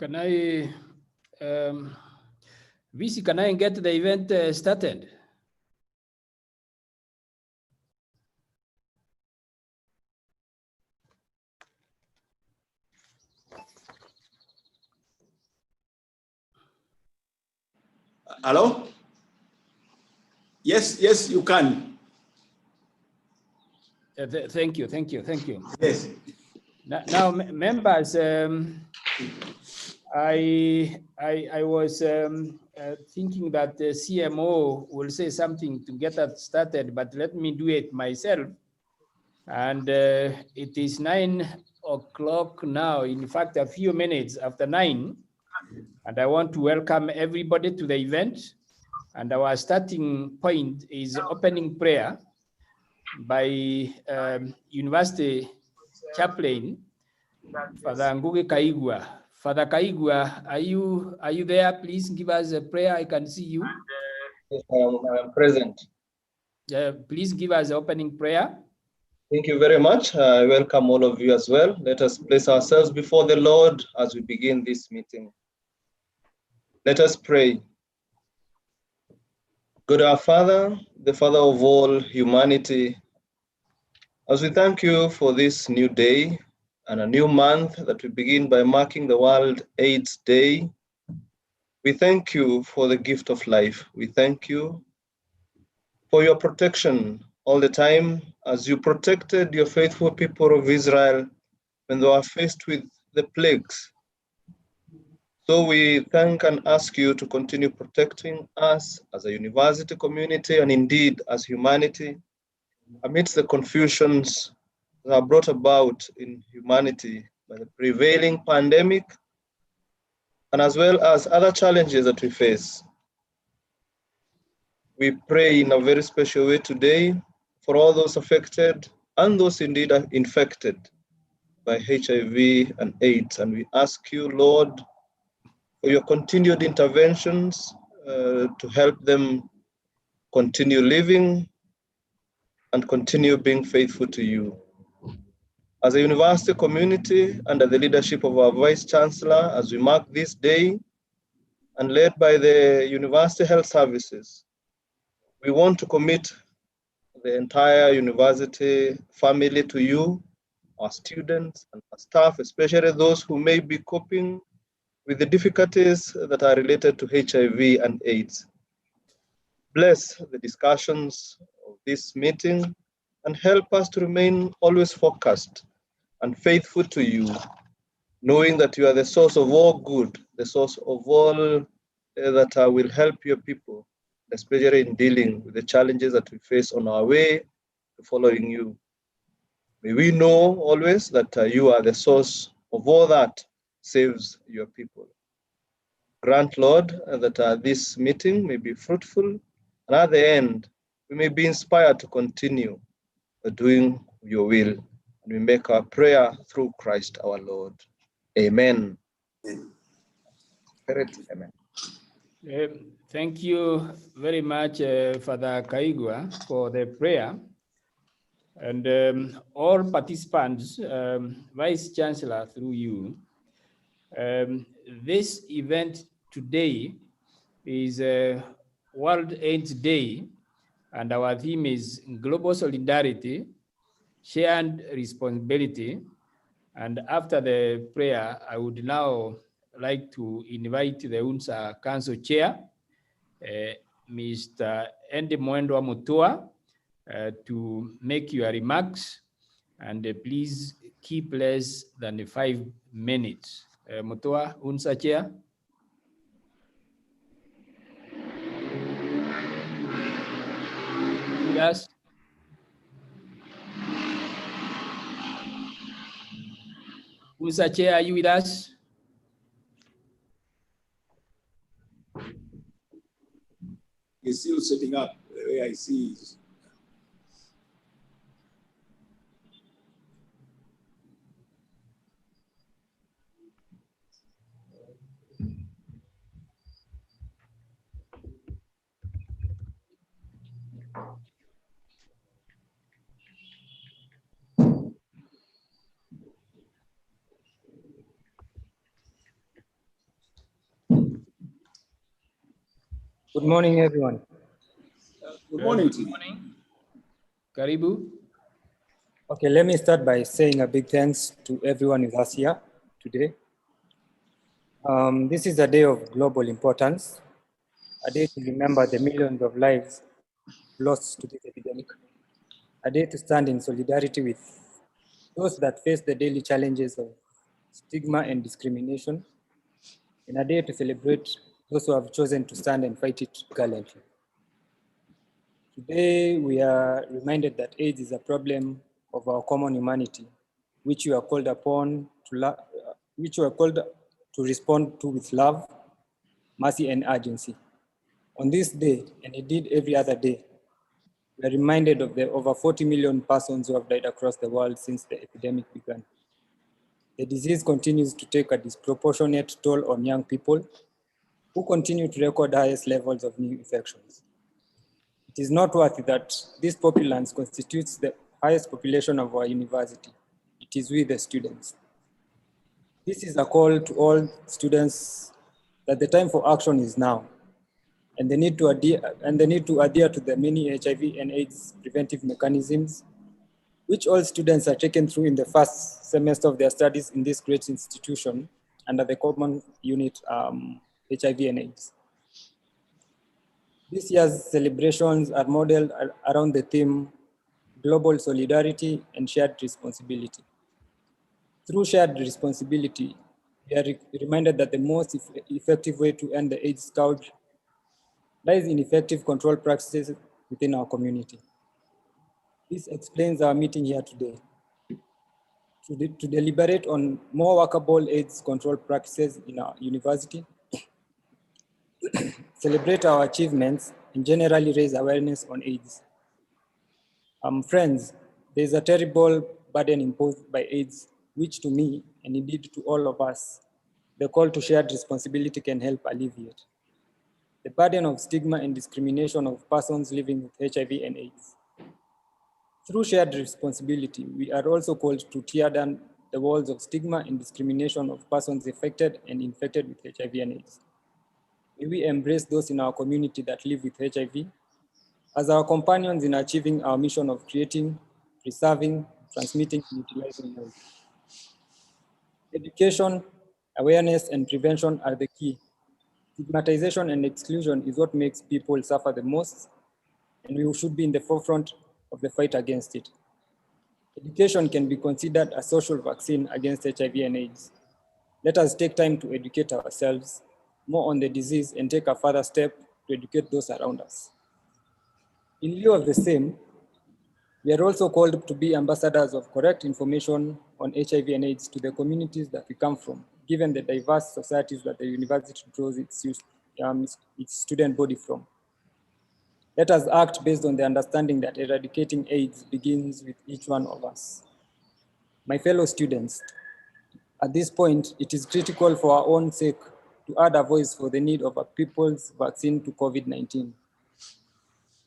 Can I, VC, can I get the event started? Hello? Yes, yes, you can. Thank you. Yes. Now, members, I was thinking that the CMO will say something to get us started, but let me do it myself. And it is 9 o'clock now, in fact, a few minutes after 9. And I want to welcome everybody to the event. And our starting point is opening prayer by University Chaplain, Father Ngugi Kaigwa. Father Kaigwa, are you there? Please give us a prayer. I can see you. Yes, I am present. Please give us the opening prayer. Thank you very much. I welcome all of you as well. Let us place ourselves before the Lord as we begin this meeting. Let us pray. God our Father, the Father of all humanity, as we thank you for this new day and a new month that we begin by marking the World AIDS Day, we thank you for the gift of life. We thank you for your protection all the time as you protected your faithful people of Israel when they were faced with the plagues. So we thank and ask you to continue protecting us as a university community and indeed as humanity amidst the confusions that are brought about in humanity by the prevailing pandemic and as well as other challenges that we face. We pray in a very special way today for all those affected and those indeed are infected by HIV and AIDS. And we ask you, Lord, for your continued interventions to help them continue living and continue being faithful to you. As a university community, under the leadership of our Vice Chancellor, as we mark this day, and led by the University Health Services, we want to commit the entire university family to you, our students and our staff, especially those who may be coping with the difficulties that are related to HIV and AIDS. Bless the discussions of this meeting and help us to remain always focused and faithful to you, knowing that you are the source of all good, the source of all that will help your people, especially in dealing with the challenges that we face on our way to following you. May we know always that you are the source of all that saves your people. Grant, Lord, that this meeting may be fruitful, and at the end, we may be inspired to continue doing your will. And we make our prayer through Christ our Lord. Amen. Amen. Thank you very much, Father Kaigwa, for the prayer. And all participants, Vice Chancellor, through you, this event today is World AIDS Day, and our theme is Global Solidarity, Shared Responsibility. And after the prayer, I would now like to invite the UNSA Council Chair, Mr. Andy Mwendwa Mutua, to make your remarks, and please keep less than 5 minutes. Mutua, UNSA Chair. Yes. UNSA Chair, are you with us? He's still setting up the way I see it. Good morning, everyone. Good morning to you. Good morning. Karibu. Okay, let me start by saying a big thanks to everyone with us here today. This is a day of global importance, a day to remember the millions of lives lost to this epidemic, a day to stand in solidarity with those that face the daily challenges of stigma and discrimination, and a day to celebrate those who have chosen to stand and fight it gallantly. Today, we are reminded that AIDS is a problem of our common humanity, which we are called upon to respond to with love, mercy, and urgency. On this day, and indeed every other day, we are reminded of the over 40 million persons who have died across the world since the epidemic began. The disease continues to take a disproportionate toll on young people who continue to record highest levels of new infections. It is noteworthy that this populace constitutes the highest population of our university. It is we, the students. This is a call to all students that the time for action is now, and the need to adhere to the many HIV and AIDS preventive mechanisms, which all students are taken through in the first semester of their studies in this great institution under the common unit HIV and AIDS. This year's celebrations are modeled around the theme Global Solidarity and Shared Responsibility. Through shared responsibility, we are reminded that the most effective way to end the AIDS scourge lies in effective control practices within our community. This explains our meeting here today. To deliberate on more workable AIDS control practices in our university, celebrate our achievements, and generally raise awareness on AIDS. Friends, there's a terrible burden imposed by AIDS, which to me, and indeed to all of us, the call to shared responsibility can help alleviate. The burden of stigma and discrimination of persons living with HIV and AIDS. Through shared responsibility, we are also called to tear down the walls of stigma and discrimination of persons affected and infected with HIV and AIDS. May we embrace those in our community that live with HIV as our companions in achieving our mission of creating, preserving, transmitting, and utilizing health. Education, awareness, and prevention are the key. Stigmatization and exclusion is what makes people suffer the most, and we should be in the forefront of the fight against it. Education can be considered a social vaccine against HIV and AIDS. Let us take time to educate ourselves more on the disease and take a further step to educate those around us. In lieu of the same, we are also called to be ambassadors of correct information on HIV and AIDS to the communities that we come from, given the diverse societies that the university draws its student body from. Let us act based on the understanding that eradicating AIDS begins with each one of us. My fellow students, at this point, it is critical for our own sake to add a voice for the need of a people's vaccine to COVID-19.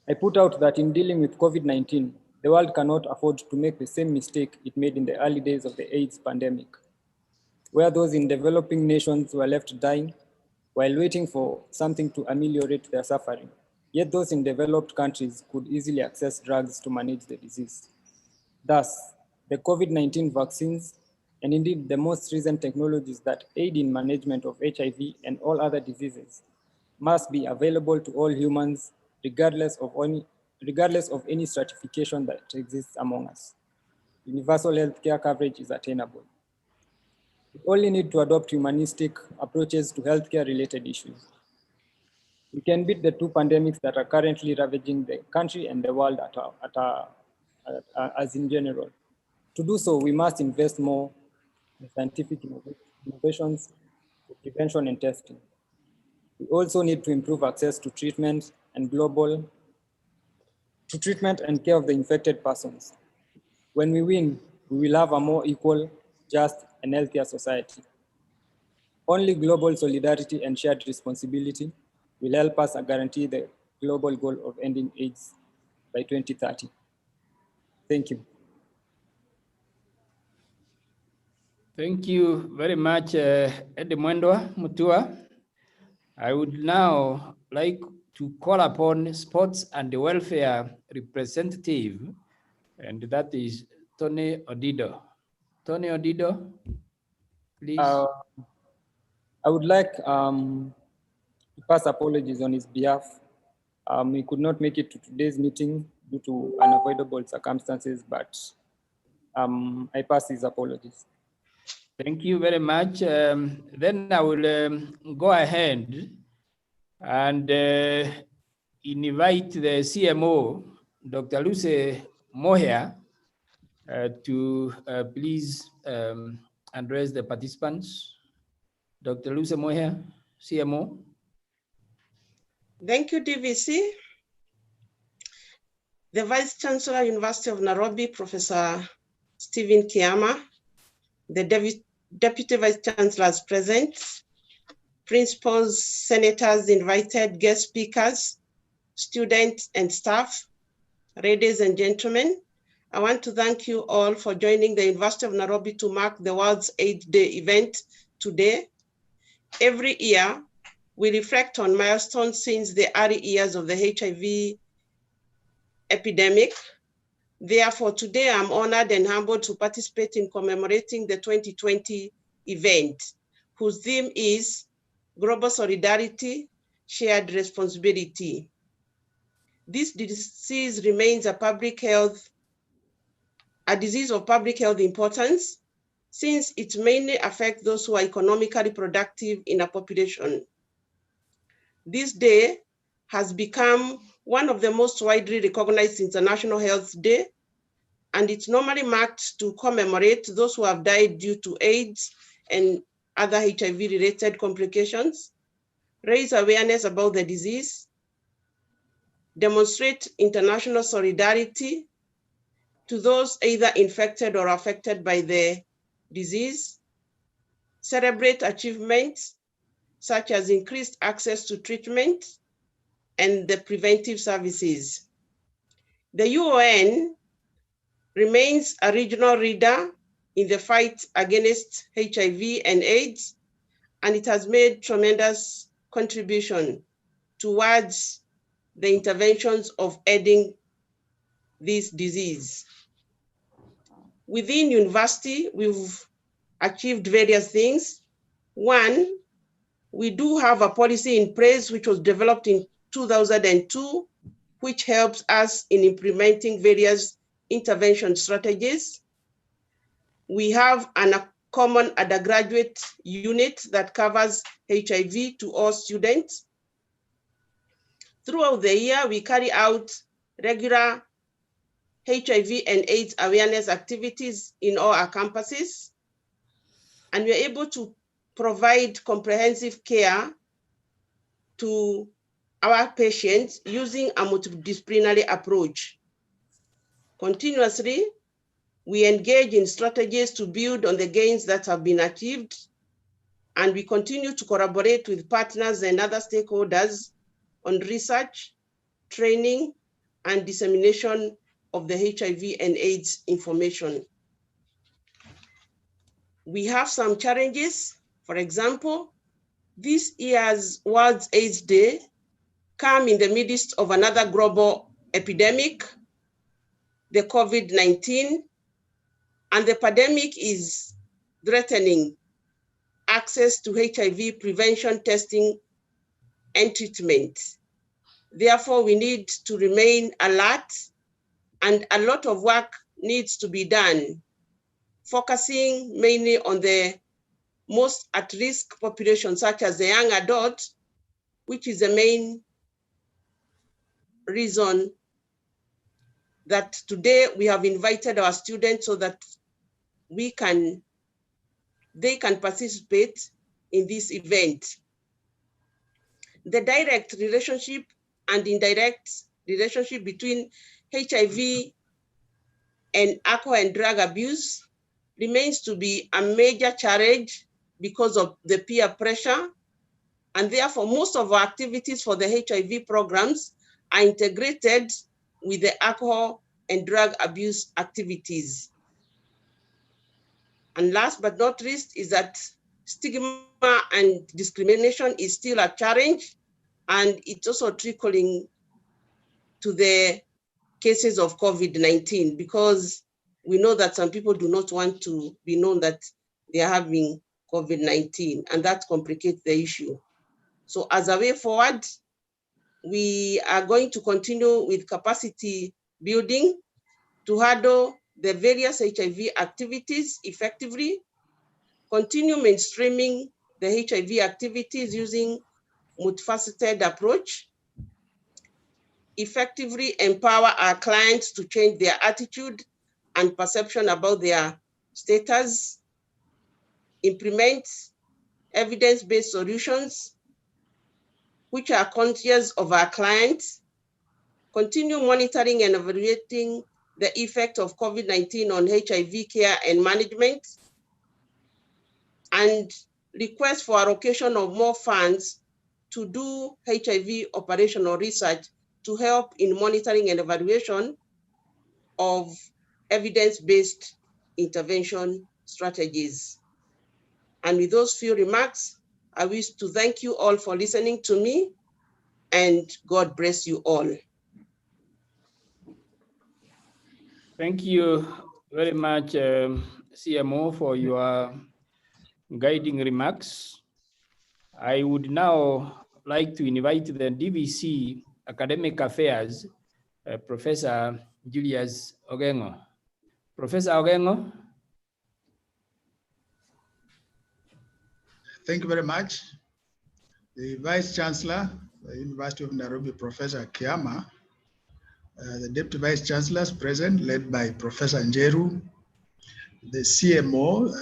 I put out that in dealing with COVID-19, the world cannot afford to make the same mistake it made in the early days of the AIDS pandemic, where those in developing nations were left dying while waiting for something to ameliorate their suffering. Yet those in developed countries could easily access drugs to manage the disease. Thus, the COVID-19 vaccines, and indeed the most recent technologies that aid in management of HIV and all other diseases, must be available to all humans regardless of any stratification that exists among us. Universal healthcare coverage is attainable. We only need to adopt humanistic approaches to healthcare-related issues. We can beat the two pandemics that are currently ravaging the country and the world as in general. To do so, we must invest more in scientific innovations, prevention and testing. We also need to improve access to treatment and care of the infected persons. When we win, we will have a more equal, just, and healthier society. Only global solidarity and shared responsibility will help us guarantee the global goal of ending AIDS by 2030. Thank you. Thank you very much, Edmundwa Mutua. I would now like to call upon sports and welfare representative, and that is Tony Odido. Tony Odido, please. I would like to pass apologies on his behalf. He could not make it to today's meeting due to unavoidable circumstances, but I pass his apologies. Thank you very much. Then I will go ahead and invite the CMO, Dr. Louise Moher, to please address the participants. Dr. Louise Moher, CMO. Thank you, DVC. The Vice Chancellor, University of Nairobi, Professor Stephen Kiama, the Deputy Vice Chancellors present, principals, senators invited, guest speakers, students and staff, ladies and gentlemen, I want to thank you all for joining the University of Nairobi to mark the World's AIDS Day event today. Every year, we reflect on milestones since the early years of the HIV epidemic. Therefore, today I'm honored and humbled to participate in commemorating the 2020 event, whose theme is Global Solidarity, Shared Responsibility. This disease remains a disease of public health importance, since it mainly affects those who are economically productive in a population. This day has become one of the most widely recognized International Health Day, and it's normally marked to commemorate those who have died due to AIDS and other HIV-related complications, raise awareness about the disease, demonstrate international solidarity to those either infected or affected by the disease, celebrate achievements such as increased access to treatment and the preventive services. The UN remains a regional leader in the fight against HIV and AIDS, and it has made tremendous contribution towards the interventions of ending this disease. Within university, we've achieved various things. One, we do have a policy in place which was developed in 2002, which helps us in implementing various intervention strategies. We have a common undergraduate unit that covers HIV to all students. Throughout the year, we carry out regular HIV and AIDS awareness activities in all our campuses, and we're able to provide comprehensive care to our patients using a multidisciplinary approach. Continuously, we engage in strategies to build on the gains that have been achieved, and we continue to collaborate with partners and other stakeholders on research, training, and dissemination of the HIV and AIDS information. We have some challenges. For example, this year's World AIDS Day come in the midst of another global epidemic, the COVID-19, and the pandemic is threatening access to HIV prevention testing and treatment. Therefore, we need to remain alert, and a lot of work needs to be done, focusing mainly on the most at-risk population, such as the young adult, which is the main reason that today we have invited our students so that they can participate in this event. The direct relationship and indirect relationship between HIV and alcohol and drug abuse remains to be a major challenge because of the peer pressure, and therefore most of our activities for the HIV programs are integrated with the alcohol and drug abuse activities. And last but not least is that stigma and discrimination is still a challenge, and it's also trickling to the cases of COVID-19, because we know that some people do not want to be known that they are having COVID-19, and that complicates the issue. So as a way forward, we are going to continue with capacity building to handle the various HIV activities effectively, continue mainstreaming the HIV activities using multifaceted approach, effectively empower our clients to change their attitude and perception about their status, implement evidence-based solutions which are conscious of our clients, continue monitoring and evaluating the effect of COVID-19 on HIV care and management, and request for allocation of more funds to do HIV operational research to help in monitoring and evaluation of evidence-based intervention strategies. And with those few remarks, I wish to thank you all for listening to me, and God bless you all. Thank you very much, CMO, for your guiding remarks. I would now like to invite the DVC Academic Affairs, Professor Julius Ogengo. Professor Ogengo. Thank you very much. The Vice Chancellor, the University of Nairobi, Professor Kiama, the Deputy Vice Chancellors present, led by Professor Njeru, the CMO,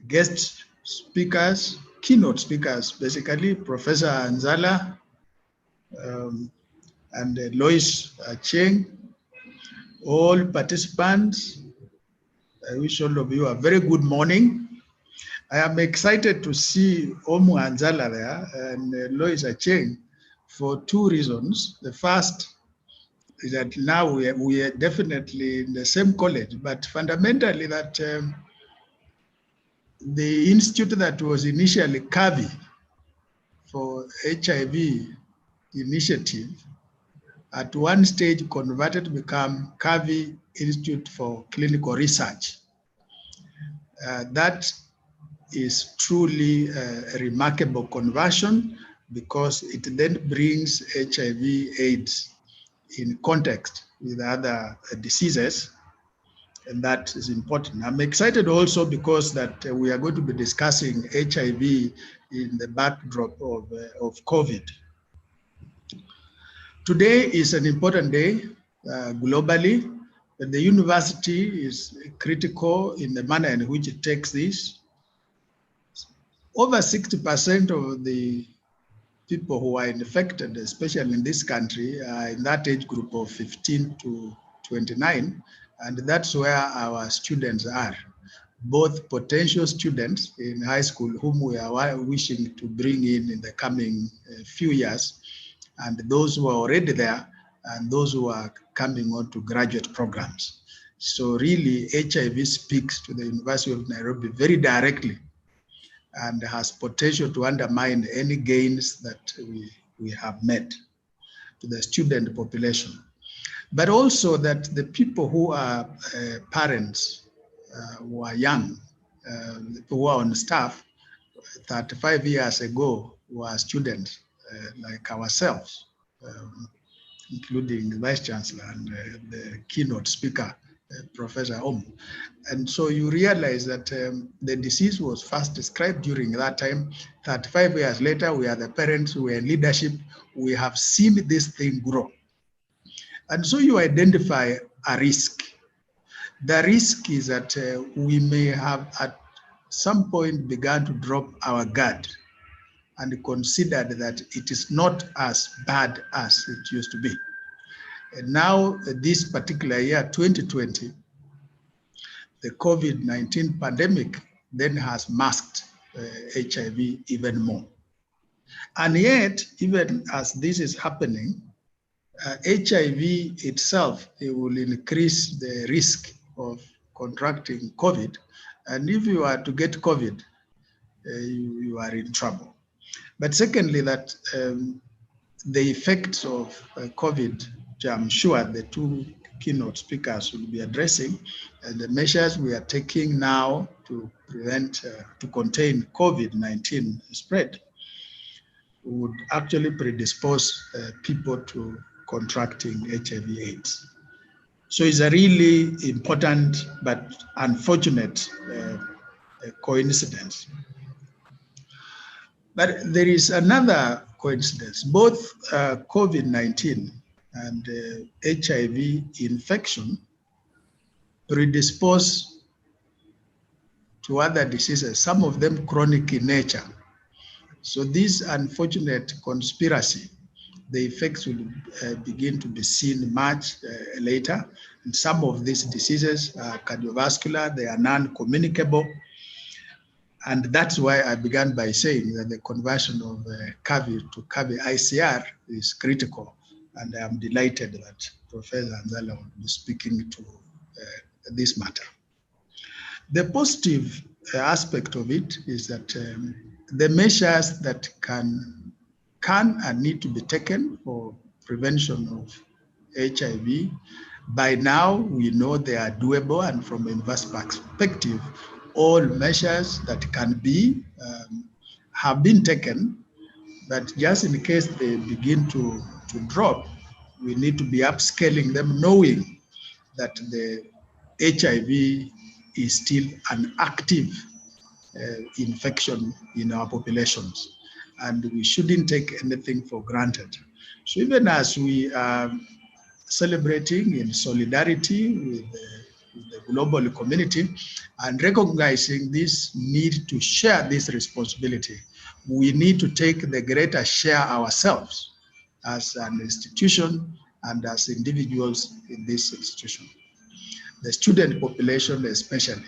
guest speakers, keynote speakers, basically, Professor Anzala, and Louise Cheng, all participants. I wish all of you a very good morning. I am excited to see Omu Anzala there and Louise Cheng for two reasons. The first is that now we are definitely in the same college, but fundamentally that the institute that was initially CAVI for HIV initiative at one stage converted to become CAVI Institute for Clinical Research. That is truly a remarkable conversion because it then brings HIV AIDS in context with other diseases, and that is important. I'm excited also because that we are going to be discussing HIV in the backdrop of COVID. Today is an important day globally, but the university is critical in the manner in which it takes this. Over 60% of the people who are infected, especially in this country, are in that age group of 15 to 29, and that's where our students are. Both potential students in high school whom we are wishing to bring in the coming few years, and those who are already there, and those who are coming on to graduate programs. So really, HIV speaks to the University of Nairobi very directly and has potential to undermine any gains that we have made to the student population. But also that the people who are parents, who are young, who are on staff, 35 years ago were students like ourselves, including the Vice Chancellor and the keynote speaker, Professor Omu. And so you realize that the disease was first described during that time. 35 years later, we are the parents, we are in leadership, we have seen this thing grow. And so you identify a risk. The risk is that we may have at some point begun to drop our guard and considered that it is not as bad as it used to be. And now, this particular year, 2020, the COVID-19 pandemic then has masked HIV even more. And yet, even as this is happening, HIV itself, it will increase the risk of contracting COVID. And if you are to get COVID, you are in trouble. But secondly, that the effects of COVID, which I'm sure the two keynote speakers will be addressing, and the measures we are taking now to prevent, to contain COVID-19 spread, would actually predispose people to contracting HIV/AIDS. So it's a really important but unfortunate coincidence. But there is another coincidence. Both COVID-19 and HIV infection predispose to other diseases, some of them chronic in nature. So this unfortunate conspiracy, the effects will begin to be seen much later. And some of these diseases are cardiovascular, they are non-communicable. And that's why I began by saying that the conversion of CAVI to CAVI ICR is critical. And I am delighted that Professor Anzala will be speaking to this matter. The positive aspect of it is that the measures that can and need to be taken for prevention of HIV, by now we know they are doable, and from a university perspective, all measures that can be have been taken, but just in case they begin to drop, we need to be upscaling them, knowing that the HIV is still an active infection in our populations, and we shouldn't take anything for granted. So even as we are celebrating in solidarity with the global community and recognizing this need to share this responsibility, we need to take the greater share ourselves as an institution and as individuals in this institution. The student population especially,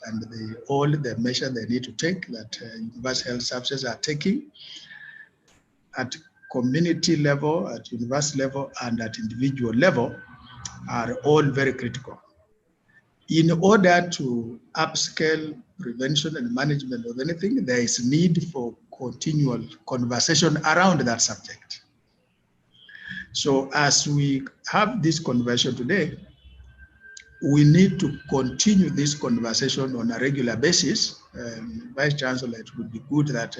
and all the measures they need to take that university health services are taking at community level, at university level, and at individual level are all very critical. In order to upscale prevention and management of anything, there is need for continual conversation around that subject. So as we have this conversation today, we need to continue this conversation on a regular basis. Vice Chancellor, it would be good that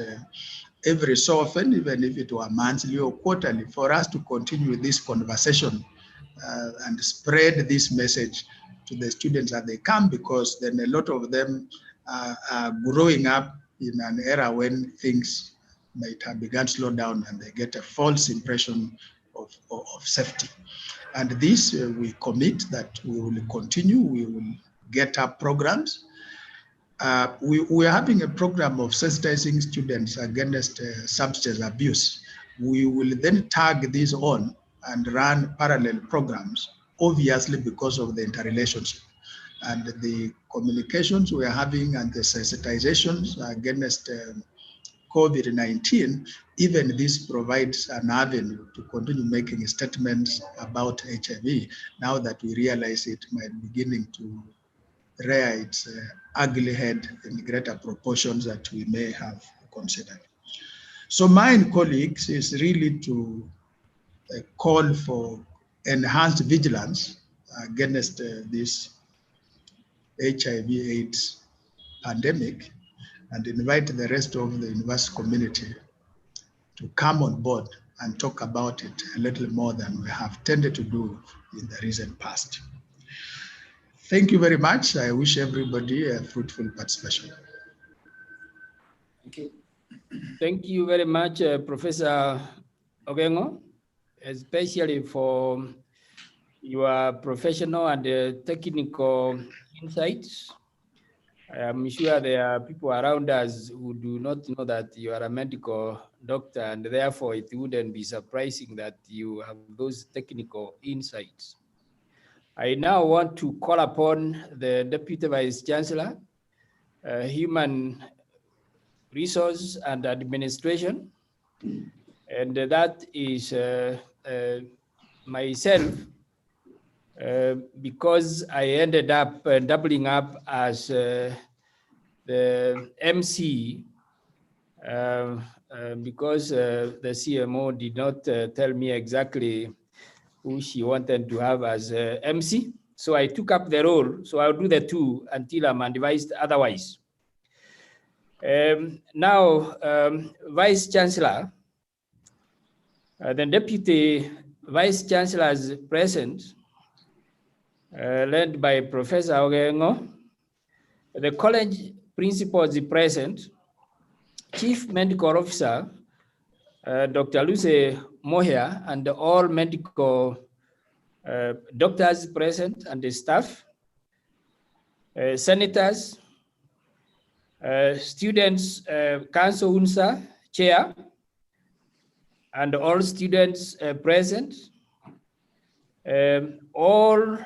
every so often, even if it were monthly or quarterly, for us to continue this conversation and spread this message to the students as they come, because then a lot of them are growing up in an era when things might have begun to slow down and they get a false impression of safety. And this we commit that we will continue, we will get up programs. We are having a program of sensitizing students against substance abuse. We will then tag these on and run parallel programs, obviously because of the interrelationship. And the communications we are having and the sensitizations against COVID-19, even this provides an avenue to continue making statements about HIV now that we realize it might be beginning to rear its ugly head in greater proportions that we may have considered. So mine, colleagues, is really to call for enhanced vigilance against this HIV/AIDS pandemic, and invite the rest of the university community to come on board and talk about it a little more than we have tended to do in the recent past. Thank you very much. I wish everybody a fruitful participation. Thank you. Thank you very much, Professor Ogengo, especially for your professional and technical insights. I am sure there are people around us who do not know that you are a medical doctor, and therefore it wouldn't be surprising that you have those technical insights. I now want to call upon the Deputy Vice Chancellor, Human Resource and Administration, and that is myself, because I ended up doubling up as the MC because the CMO did not tell me exactly who she wanted to have as MC. So I took up the role. So I'll do the two until I'm advised otherwise. Now, Vice Chancellor, the Deputy Vice Chancellor is present, led by Professor Ogengo. The college principal is present. Chief Medical Officer, Dr. Louise Mohia, and all medical doctors present and the staff, senators, students, Council UNSA chair, and all students present, all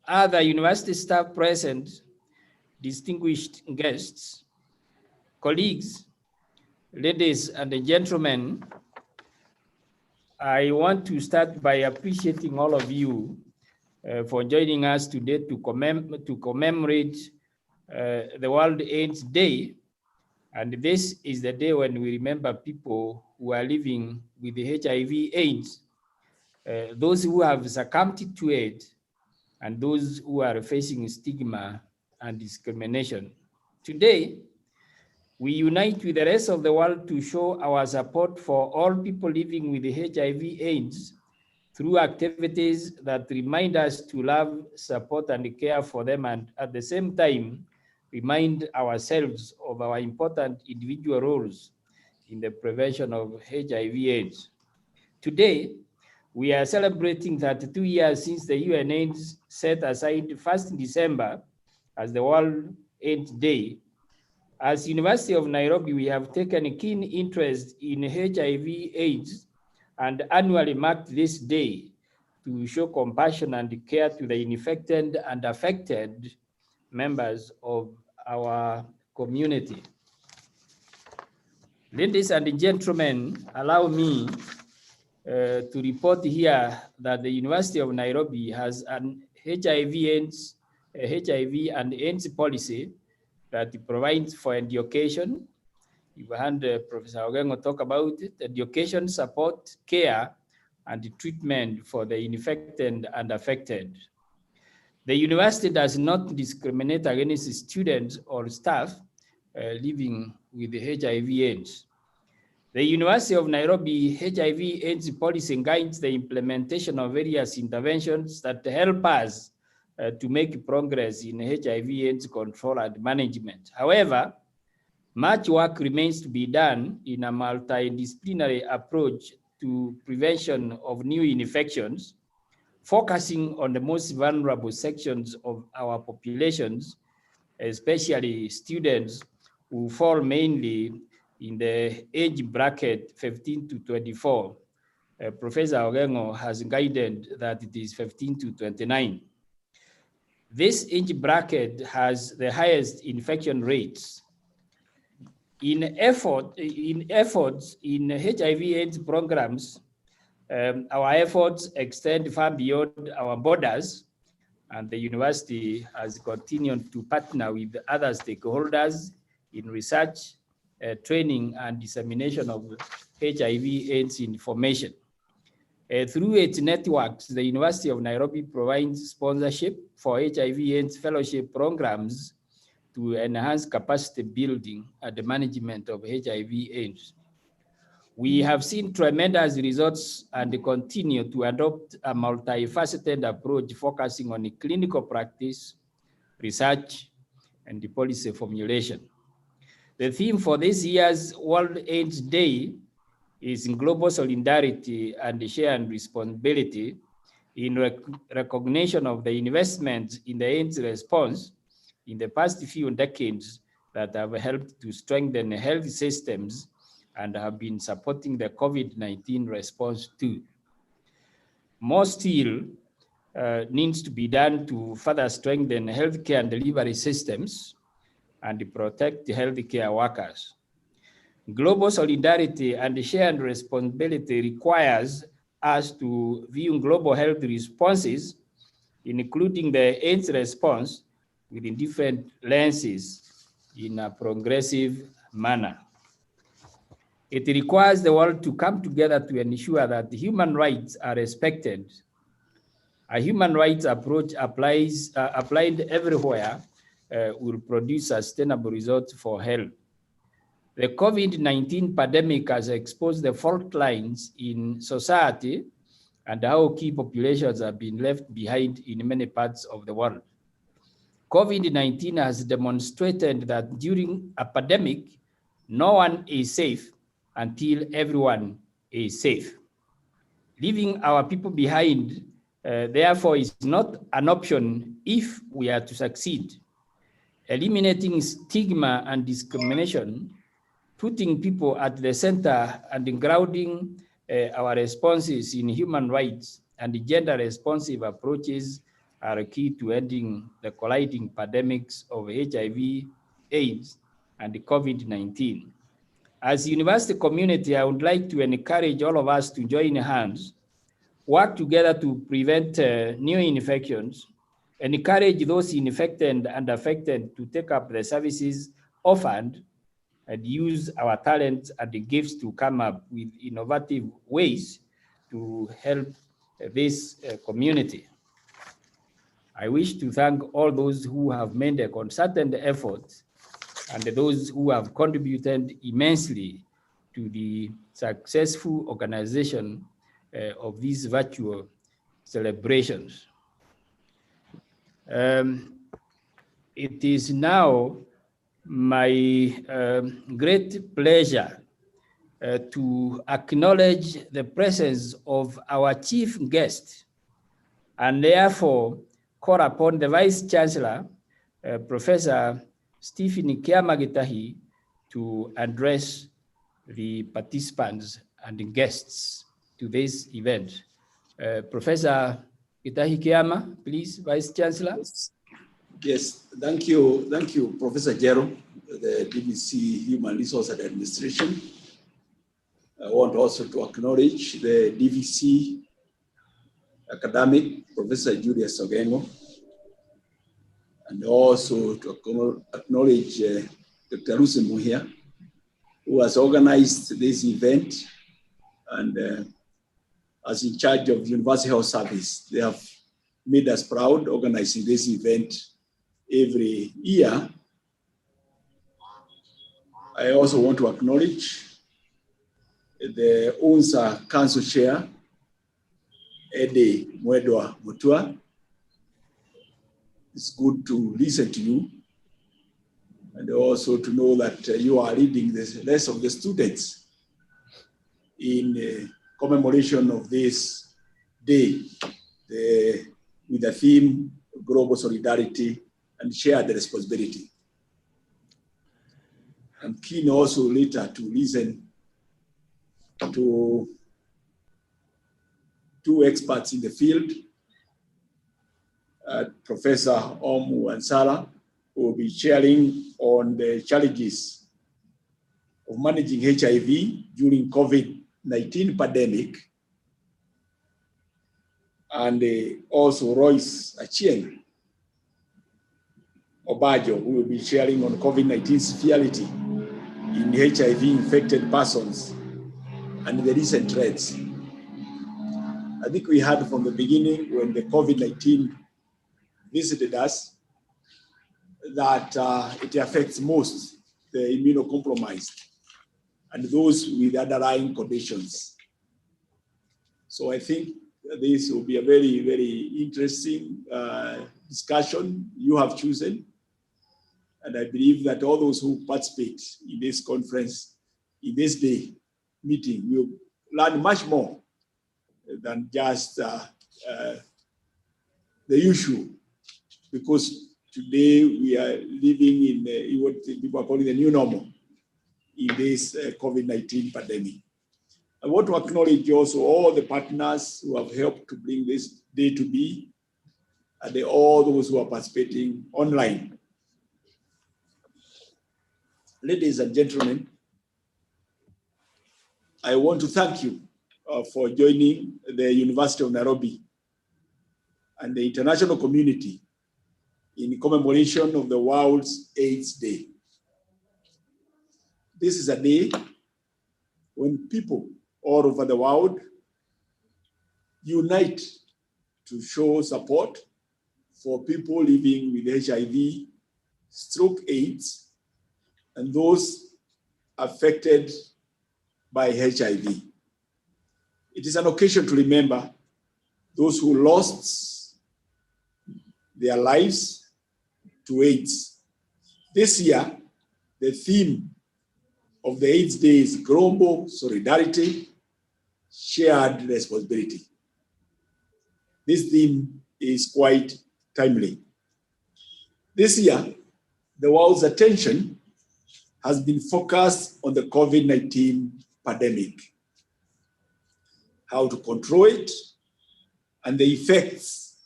other university staff present, distinguished guests, colleagues, ladies and gentlemen, I want to start by appreciating all of you for joining us today to commemorate the World AIDS Day. And this is the day when we remember people who are living with the HIV/AIDS, those who have succumbed to it, and those who are facing stigma and discrimination. Today, we unite with the rest of the world to show our support for all people living with the HIV/AIDS through activities that remind us to love, support, and care for them, and at the same time, remind ourselves of our important individual roles in the prevention of HIV/AIDS. Today, we are celebrating 32 years since the UNAIDS set aside 1st December as the World AIDS Day. As University of Nairobi, we have taken a keen interest in HIV/AIDS and annually mark this day to show compassion and care to the infected and affected members of our community. Ladies and gentlemen, allow me to report here that the University of Nairobi has an HIV and AIDS policy that provides for education. You heard Professor Ogengo talk about it, education, support, care, and treatment for the infected and affected. The university does not discriminate against students or staff living with HIV/AIDS. The University of Nairobi HIV/AIDS policy guides the implementation of various interventions that help us to make progress in HIV/AIDS control and management. However, much work remains to be done in a multidisciplinary approach to prevention of new infections, focusing on the most vulnerable sections of our populations, especially students who fall mainly in the age bracket 15 to 24. Professor Ogengo has guided that it is 15 to 29. This age bracket has the highest infection rates. In efforts in HIV/AIDS programs, our efforts extend far beyond our borders, and the university has continued to partner with other stakeholders in research, training, and dissemination of HIV/AIDS information. Through its networks, the University of Nairobi provides sponsorship for HIV/AIDS fellowship programs to enhance capacity building and the management of HIV/AIDS. We have seen tremendous results and continue to adopt a multifaceted approach focusing on clinical practice, research, and the policy formulation. The theme for this year's World AIDS Day is global solidarity and shared responsibility in recognition of the investments in the AIDS response in the past few decades that have helped to strengthen health systems and have been supporting the COVID-19 response too. More still needs to be done to further strengthen healthcare and delivery systems and protect healthcare workers. Global solidarity and shared responsibility requires us to view global health responses, including the AIDS response, within different lenses in a progressive manner. It requires the world to come together to ensure that human rights are respected. A human rights approach applied everywhere will produce sustainable results for health. The COVID-19 pandemic has exposed the fault lines in society and how key populations have been left behind in many parts of the world. COVID-19 has demonstrated that during a pandemic, no one is safe until everyone is safe. Leaving our people behind, therefore, is not an option if we are to succeed. Eliminating stigma and discrimination, putting people at the center and grounding our responses in human rights and gender-responsive approaches are key to ending the colliding pandemics of HIV, AIDS, and COVID-19. As a university community, I would like to encourage all of us to join hands, work together to prevent new infections, and encourage those infected and affected to take up the services offered and use our talents and the gifts to come up with innovative ways to help this community. I wish to thank all those who have made a concerted effort and those who have contributed immensely to the successful organization of these virtual celebrations. it is now my great pleasure to acknowledge the presence of our chief guest, and therefore call upon the Vice Chancellor, Professor Stephen Kiama Gitahi, to address the participants and the guests to this event. Professor Gitahi Kiama, please, Vice Chancellor. Yes, thank you, Professor Jero, the DVC Human Resource Administration. I want also to acknowledge the DVC academic, Professor Julius Ogengo, and also to acknowledge Dr. Lucy Muhia, who has organized this event and as in charge of University Health Service. They have made us proud organizing this event every year. I also want to acknowledge the UNSA Council Chair, Eddie Mwedwa Mutua. It's good to listen to you and also to know that you are leading the rest of the students in commemoration of this day with the theme Global Solidarity and Shared Responsibility. I'm keen also later to listen to two experts in the field, Professor Omu and Sarah, who will be sharing on the challenges of managing HIV during COVID-19 pandemic, and also Royce Acien Ombadio, who will be sharing on COVID-19 severity in HIV-infected persons and the recent threats. I think we heard from the beginning when the COVID-19 visited us that it affects most the immunocompromised and those with underlying conditions. So I think this will be a very, very interesting discussion you have chosen. And I believe that all those who participate in this conference, in this day meeting, will learn much more than just the usual, because today we are living in what people are calling the new normal in this COVID-19 pandemic. I want to acknowledge also all the partners who have helped to bring this day to be, and all those who are participating online. Ladies and gentlemen, I want to thank you for joining the University of Nairobi and the international community in commemoration of the World's AIDS Day. This is a day when people all over the world unite to show support for people living with HIV, stroke AIDS, and those affected by HIV. It is an occasion to remember those who lost their lives to AIDS. This year, the theme of the AIDS Day is Global Solidarity, Shared Responsibility. This theme is quite timely. This year, the world's attention has been focused on the COVID-19 pandemic, how to control it, and the effects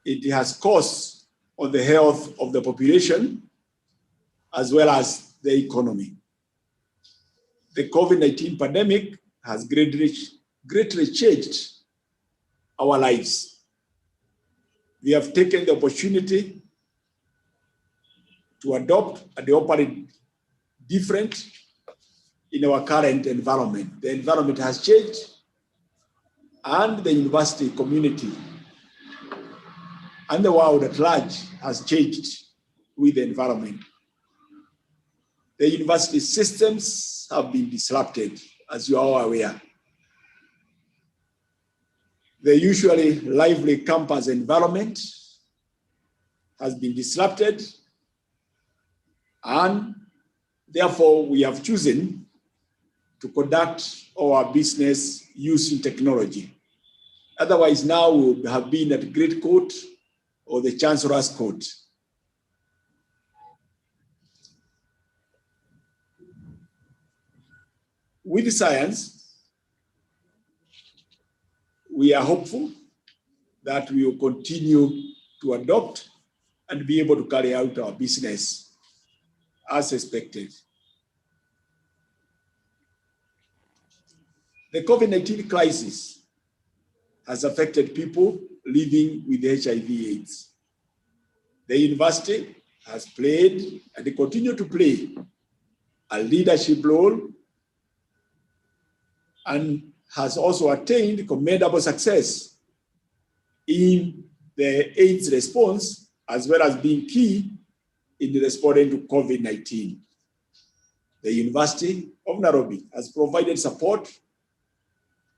it has caused on the health of the population, as well as the economy. The COVID-19 pandemic has greatly changed our lives. We have taken the opportunity to adopt and operate different in our current environment. The environment has changed, and the university community and the world at large has changed with the environment. The university systems have been disrupted, as you are all aware. The usually lively campus environment has been disrupted, and therefore we have chosen to conduct our business using technology. Otherwise, now we would have been at Great Court or the Chancellor's Court. With science, we are hopeful that we will continue to adopt and be able to carry out our business as expected. The COVID-19 crisis has affected people living with HIV/AIDS. The university has played and continue to play a leadership role and has also attained commendable success in the AIDS response, as well as being key in responding to COVID-19. The University of Nairobi has provided support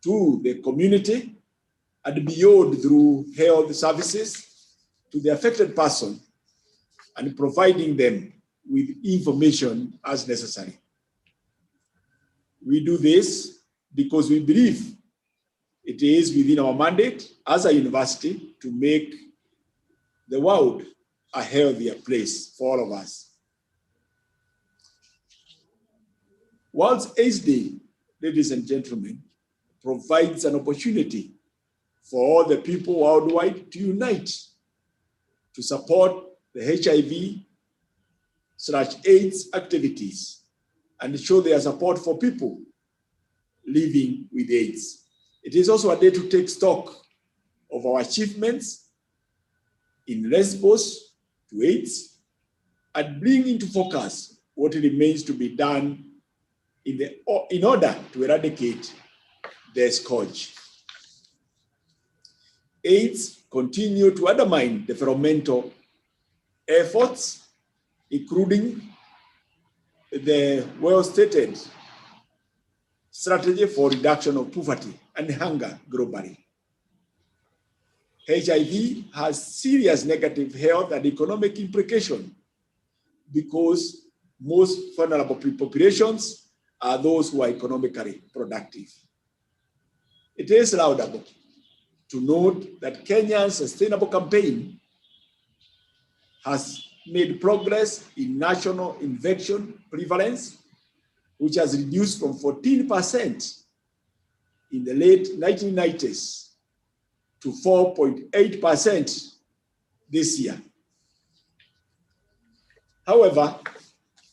to the community and beyond through health services to the affected person and providing them with information as necessary. We do this because we believe it is within our mandate as a university to make the world a healthier place for all of us. World AIDS Day, ladies and gentlemen, provides an opportunity for all the people worldwide to unite to support the HIV/AIDS activities and show their support for people living with AIDS. It is also a day to take stock of our achievements in response to AIDS and bring into focus what remains to be done in order to eradicate the scourge. AIDS continue to undermine developmental efforts, including the well-stated strategy for reduction of poverty and hunger globally. HIV has serious negative health and economic implications because most vulnerable populations are those who are economically productive. It is laudable to note that Kenya's sustainable campaign has made progress in national infection prevalence, which has reduced from 14% in the late 1990s to 4.8% this year. However,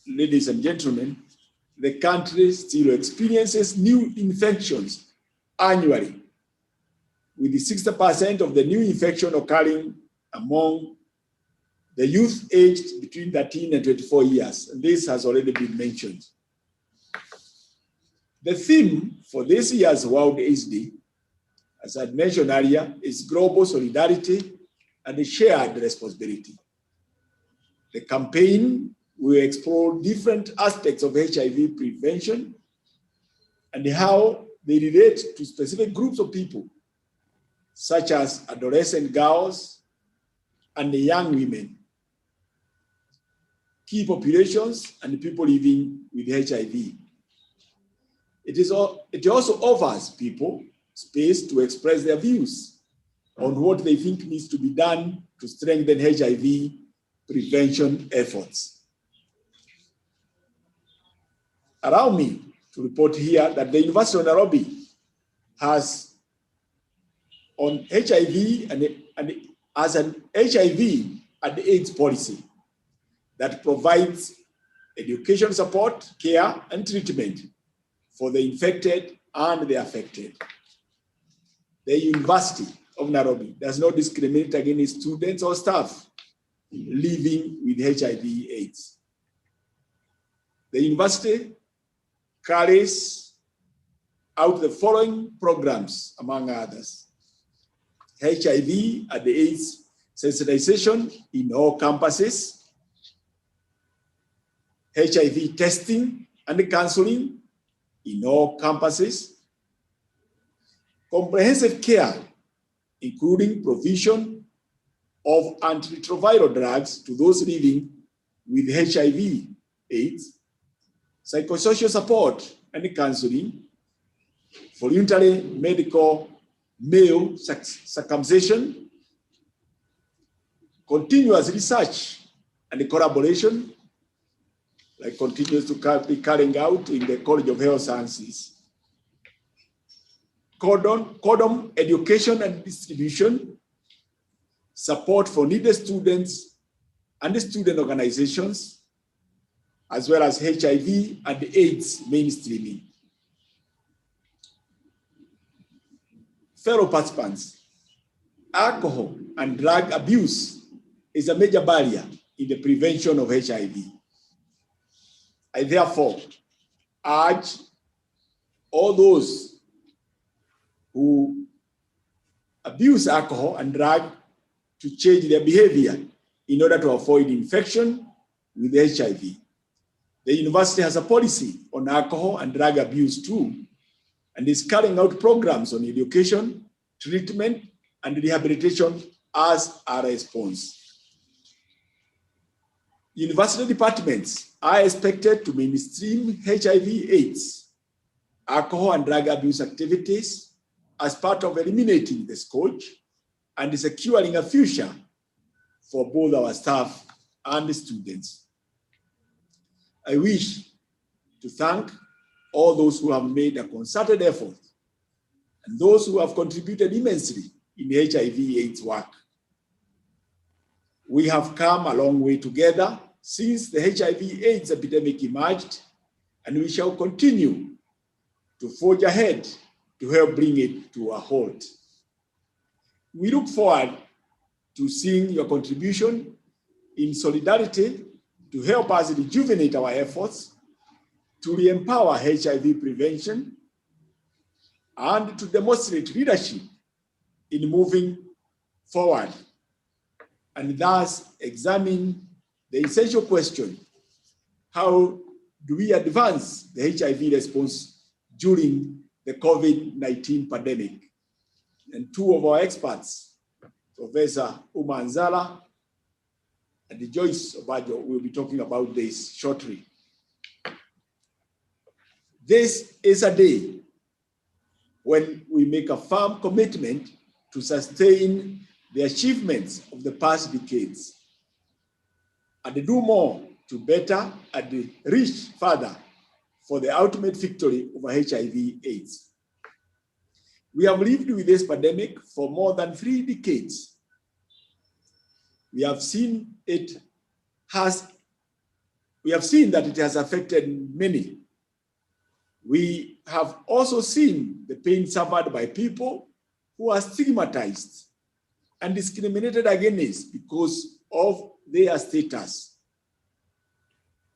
ladies and gentlemen, the country still experiences new infections annually, with 60% of the new infection occurring among the youth aged between 13 and 24 years. And this has already been mentioned. The theme for this year's World AIDS Day, as I mentioned earlier, is global solidarity and shared responsibility. The campaign will explore different aspects of HIV prevention and how they relate to specific groups of people, such as adolescent girls and young women, key populations, and people living with HIV. It also offers people space to express their views on what they think needs to be done to strengthen HIV prevention efforts. Allow me to report here that the University of Nairobi has on HIV and as an HIV and AIDS policy that provides education support, care, and treatment for the infected and the affected. The University of Nairobi does not discriminate against students or staff living with HIV/AIDS. The university carries out the following programs, among others: HIV and AIDS sensitization in all campuses, HIV testing and counseling in all campuses, comprehensive care, including provision of antiretroviral drugs to those living with HIV AIDS, psychosocial support and counseling, voluntary medical male circumcision, continuous research and collaboration, like continues to be carrying out in the College of Health Sciences, condom education and distribution, support for needy students and student organizations, as well as HIV and AIDS mainstreaming. Fellow participants, alcohol and drug abuse is a major barrier in the prevention of HIV. I therefore urge all those who abuse alcohol and drug to change their behavior in order to avoid infection with HIV. The university has a policy on alcohol and drug abuse too, and is carrying out programs on education, treatment, and rehabilitation as a response. University departments are expected to mainstream HIV/AIDS, alcohol and drug abuse activities as part of eliminating the scourge and securing a future for both our staff and students. I wish to thank all those who have made a concerted effort and those who have contributed immensely in HIV/AIDS work. We have come a long way together since the HIV/AIDS epidemic emerged, and we shall continue to forge ahead to help bring it to a halt. We look forward to seeing your contribution in solidarity to help us rejuvenate our efforts to re-empower HIV prevention and to demonstrate leadership in moving forward, and thus examine the essential question: how do we advance the HIV response during the COVID-19 pandemic? And two of our experts, Professor Umanzala and Joyce Ombadio, will be talking about this shortly. This is a day when we make a firm commitment to sustain the achievements of the past decades and do more to better and reach further for the ultimate victory over HIV/AIDS. We have lived with this pandemic for more than 3 decades. We have seen that it has affected many. We have also seen the pain suffered by people who are stigmatized and discriminated against because of their status.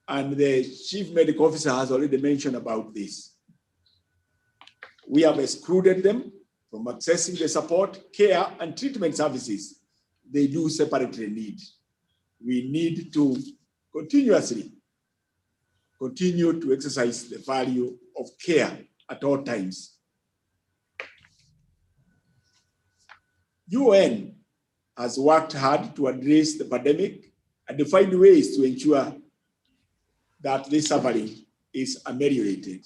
And the Chief Medical Officer has already mentioned about this. We have excluded them from accessing the support, care, and treatment services they do separately need. We need to continuously continue to exercise the value of care at all times. UN has worked hard to address the pandemic and to find ways to ensure that this suffering is ameliorated.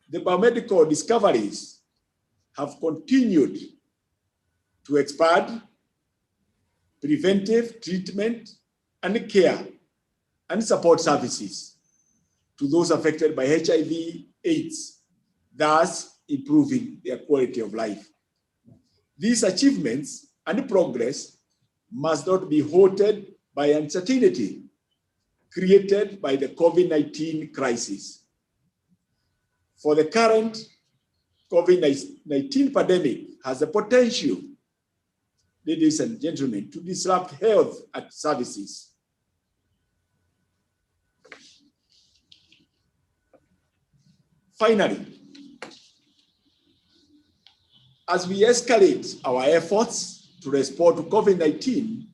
The biomedical discoveries have continued to expand preventive treatment and care and support services to those affected by HIV/AIDS, thus improving their quality of life. These achievements and progress must not be halted by uncertainty created by the COVID-19 crisis. For the current COVID-19 pandemic has the potential, ladies and gentlemen, to disrupt health services. Finally, as we escalate our efforts to respond to COVID-19,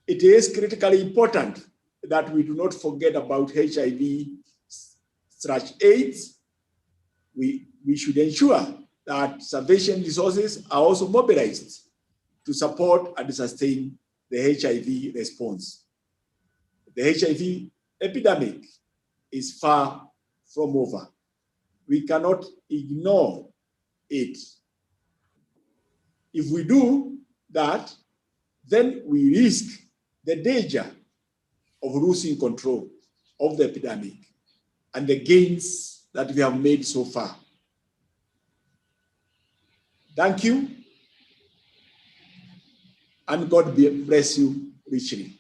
it is critically important that we do not forget about HIV/AIDS. We should ensure that sufficient resources are also mobilized to support and sustain the HIV response. The HIV epidemic is far from over. We cannot ignore it. If we do that, then we risk the danger of losing control of the epidemic and the gains that we have made so far. Thank you, and God bless you richly.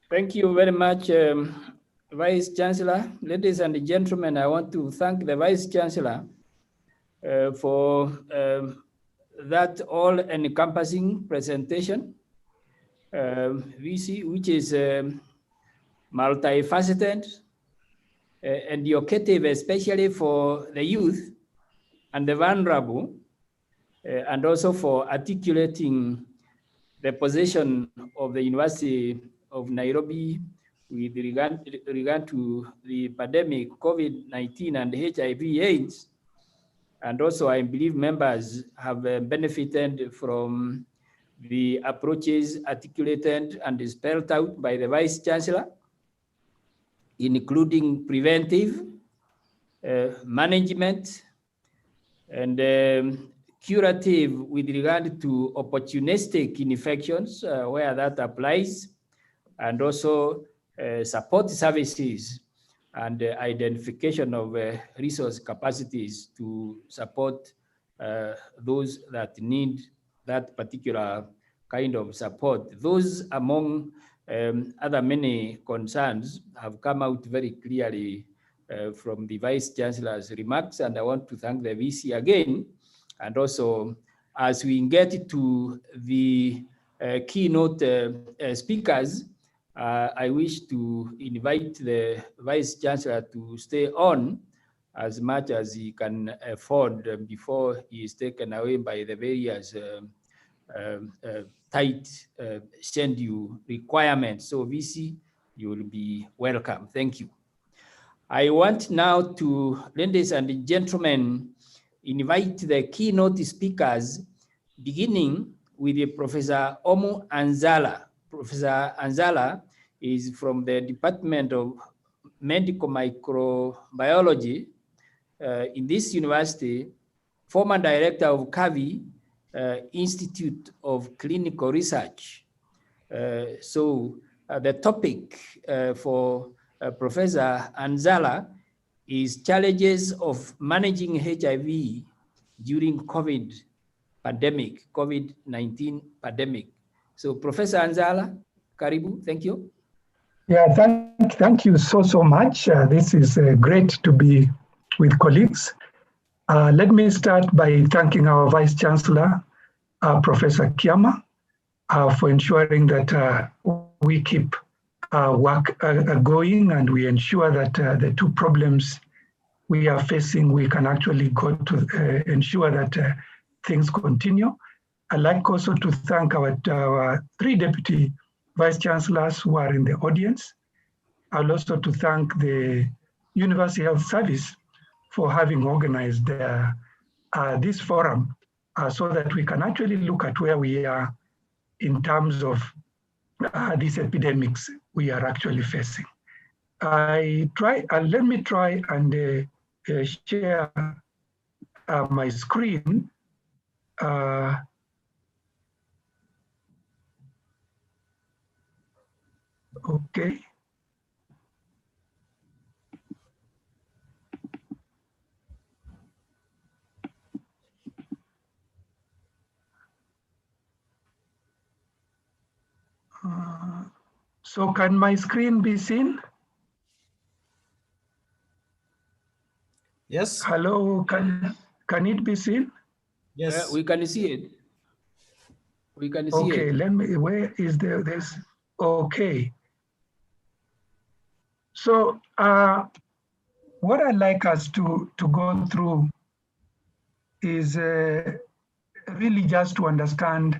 Thank you very much, Vice Chancellor. Ladies and gentlemen, I want to thank the Vice Chancellor for that all-encompassing presentation, which is multifaceted and educative, especially for the youth and the vulnerable, and also for articulating the position of the University of Nairobi with regard to the pandemic, COVID-19 and HIV AIDS. And also, I believe members have benefited from the approaches articulated and spelled out by the Vice Chancellor, including preventive, management, and curative with regard to opportunistic infections where that applies, and also support services and identification of resource capacities to support those that need that particular kind of support. Those among other many concerns have come out very clearly from the Vice Chancellor's remarks, and I want to thank the VC again. And also, as we get to the keynote speakers, I wish to invite the Vice Chancellor to stay on as much as he can afford before he is taken away by the various tight schedule requirements. So VC, you will be welcome. Thank you. I want now to, ladies and gentlemen, invite the keynote speakers, beginning with Professor Omu Anzala. Professor Anzala is from the Department of Medical Microbiology in this university, former director of CAVI, Institute of Clinical Research. So the topic for Professor Anzala is challenges of managing HIV during COVID-19 pandemic. So Professor Anzala, karibu, thank you. Yeah, thank you so much. This is great to be with colleagues. Let me start by thanking our Vice Chancellor, Professor Kiama, for ensuring that we keep work going and we ensure that the two problems we are facing, we can actually go to ensure that things continue. I'd like also to thank our three deputy Vice Chancellors who are in the audience. I'd also to thank the University Health Service for having organized this forum so that we can actually look at where we are in terms of these epidemics we are actually facing. Let me try and share my screen. Okay. So can my screen be seen? Yes. Hello, can it be seen? Yes. We can see it. We can see it. Okay, let me, where is this? Okay. So what I'd like us to go through is really just to understand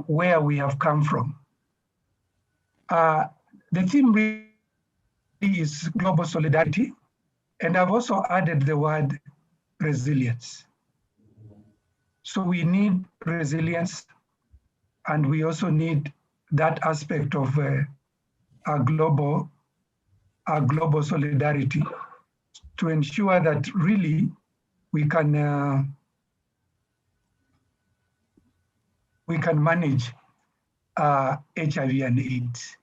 where we have come from. The theme really is global solidarity, and I've also added the word resilience. So we need resilience, and we also need that aspect of our global solidarity to ensure that really we can manage HIV and AIDS.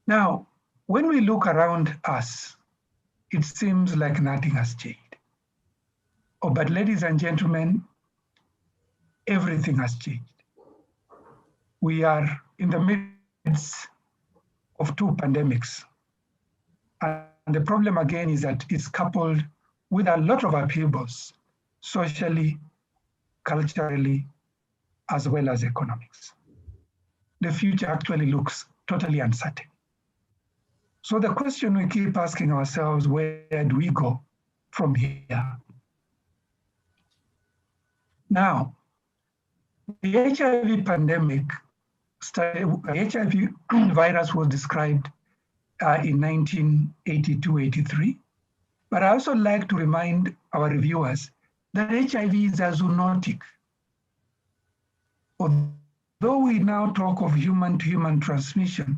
Now, when we look around us, it seems like nothing has changed. Oh, but ladies and gentlemen, everything has changed. We are in the midst of two pandemics. And the problem again is that it's coupled with a lot of upheavals, socially, culturally, as well as economics. The future actually looks totally uncertain. So the question we keep asking ourselves, where do we go from here? Now, the HIV pandemic, HIV virus was described in 1982-83, but I also like to remind our reviewers that HIV is a zoonotic. Although we now talk of human-to-human transmission,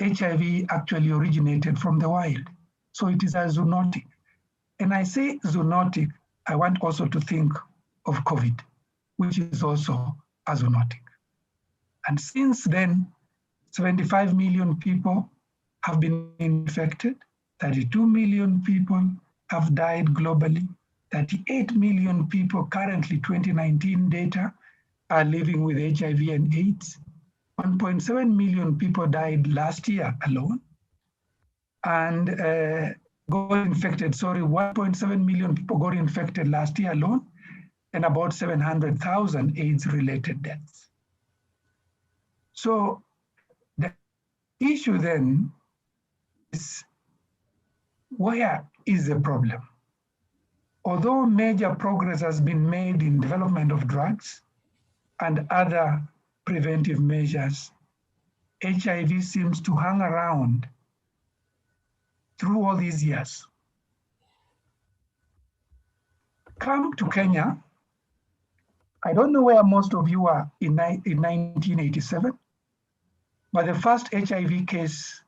HIV actually originated from the wild. So it is a zoonotic. And I say zoonotic, I want also to think of COVID, which is also a zoonotic. And since then, 75 million people have been infected, 32 million people have died globally, 38 million people currently, 2019 data, are living with HIV and AIDS. 1.7 million people died last year alone. And got infected, 1.7 million people got infected last year alone, and about 700,000 AIDS-related deaths. So the issue then is, where is the problem? Although major progress has been made in development of drugs and other preventive measures, HIV seems to hang around through all these years. Come to Kenya. I don't know where most of you are in 1987, but the first HIV case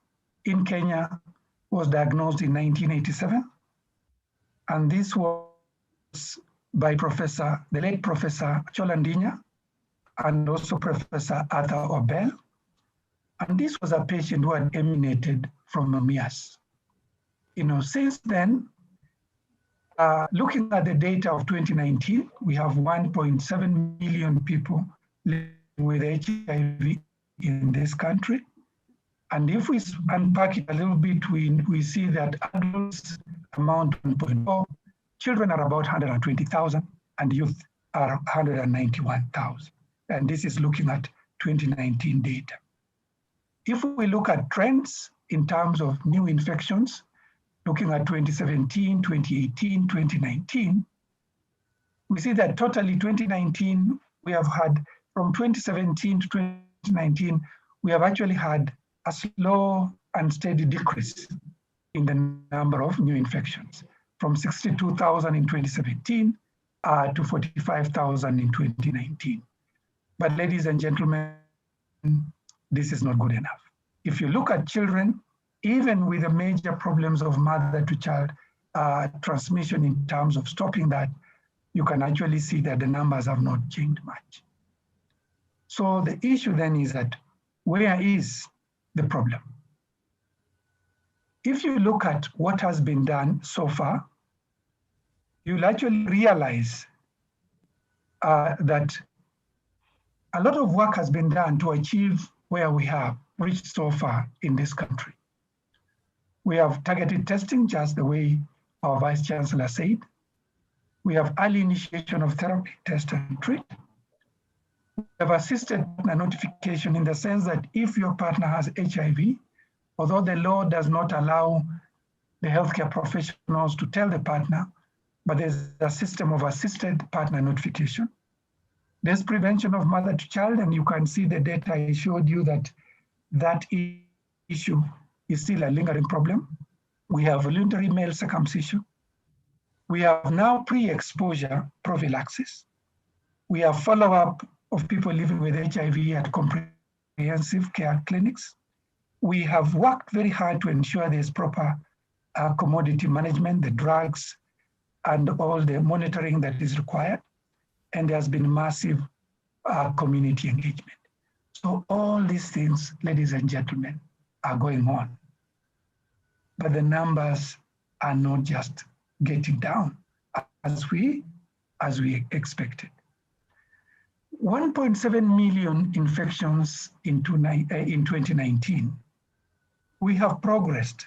in Kenya was diagnosed in 1987. And this was by the late Professor Cholandinya, and also Professor Arthur Obel. And this was a patient who had emanated from Mumias. Since then, looking at the data of 2019, we have 1.7 million people living with HIV in this country. And if we unpack it a little bit, we see that adults amount 1.4, children are about 120,000, and youth are 191,000. And this is looking at 2019 data. If we look at trends in terms of new infections, looking at 2017, 2018, 2019, we see that totally 2019, we have had, from 2017 to 2019, we have actually had a slow and steady decrease in the number of new infections, from 62,000 in 2017 to 45,000 in 2019. But ladies and gentlemen, this is not good enough. If you look at children, even with the major problems of mother-to-child transmission in terms of stopping that, you can actually see that the numbers have not changed much. So the issue then is that, where is the problem? If you look at what has been done so far, you'll actually realize that a lot of work has been done to achieve where we have reached so far in this country. We have targeted testing, just the way our Vice Chancellor said. We have early initiation of therapy, test and treat. We have assisted partner notification in the sense that if your partner has HIV, although the law does not allow the healthcare professionals to tell the partner, but there's a system of assisted partner notification. There's prevention of mother to child, and you can see the data I showed you that that issue is still a lingering problem. We have voluntary male circumcision. We have now pre-exposure prophylaxis. We have follow-up of people living with HIV at comprehensive care clinics. We have worked very hard to ensure there's proper commodity management, the drugs, and all the monitoring that is required. And there has been massive community engagement. So all these things, ladies and gentlemen, are going on. But the numbers are not just getting down as we expected. 1.7 million infections in 2019. We have progressed,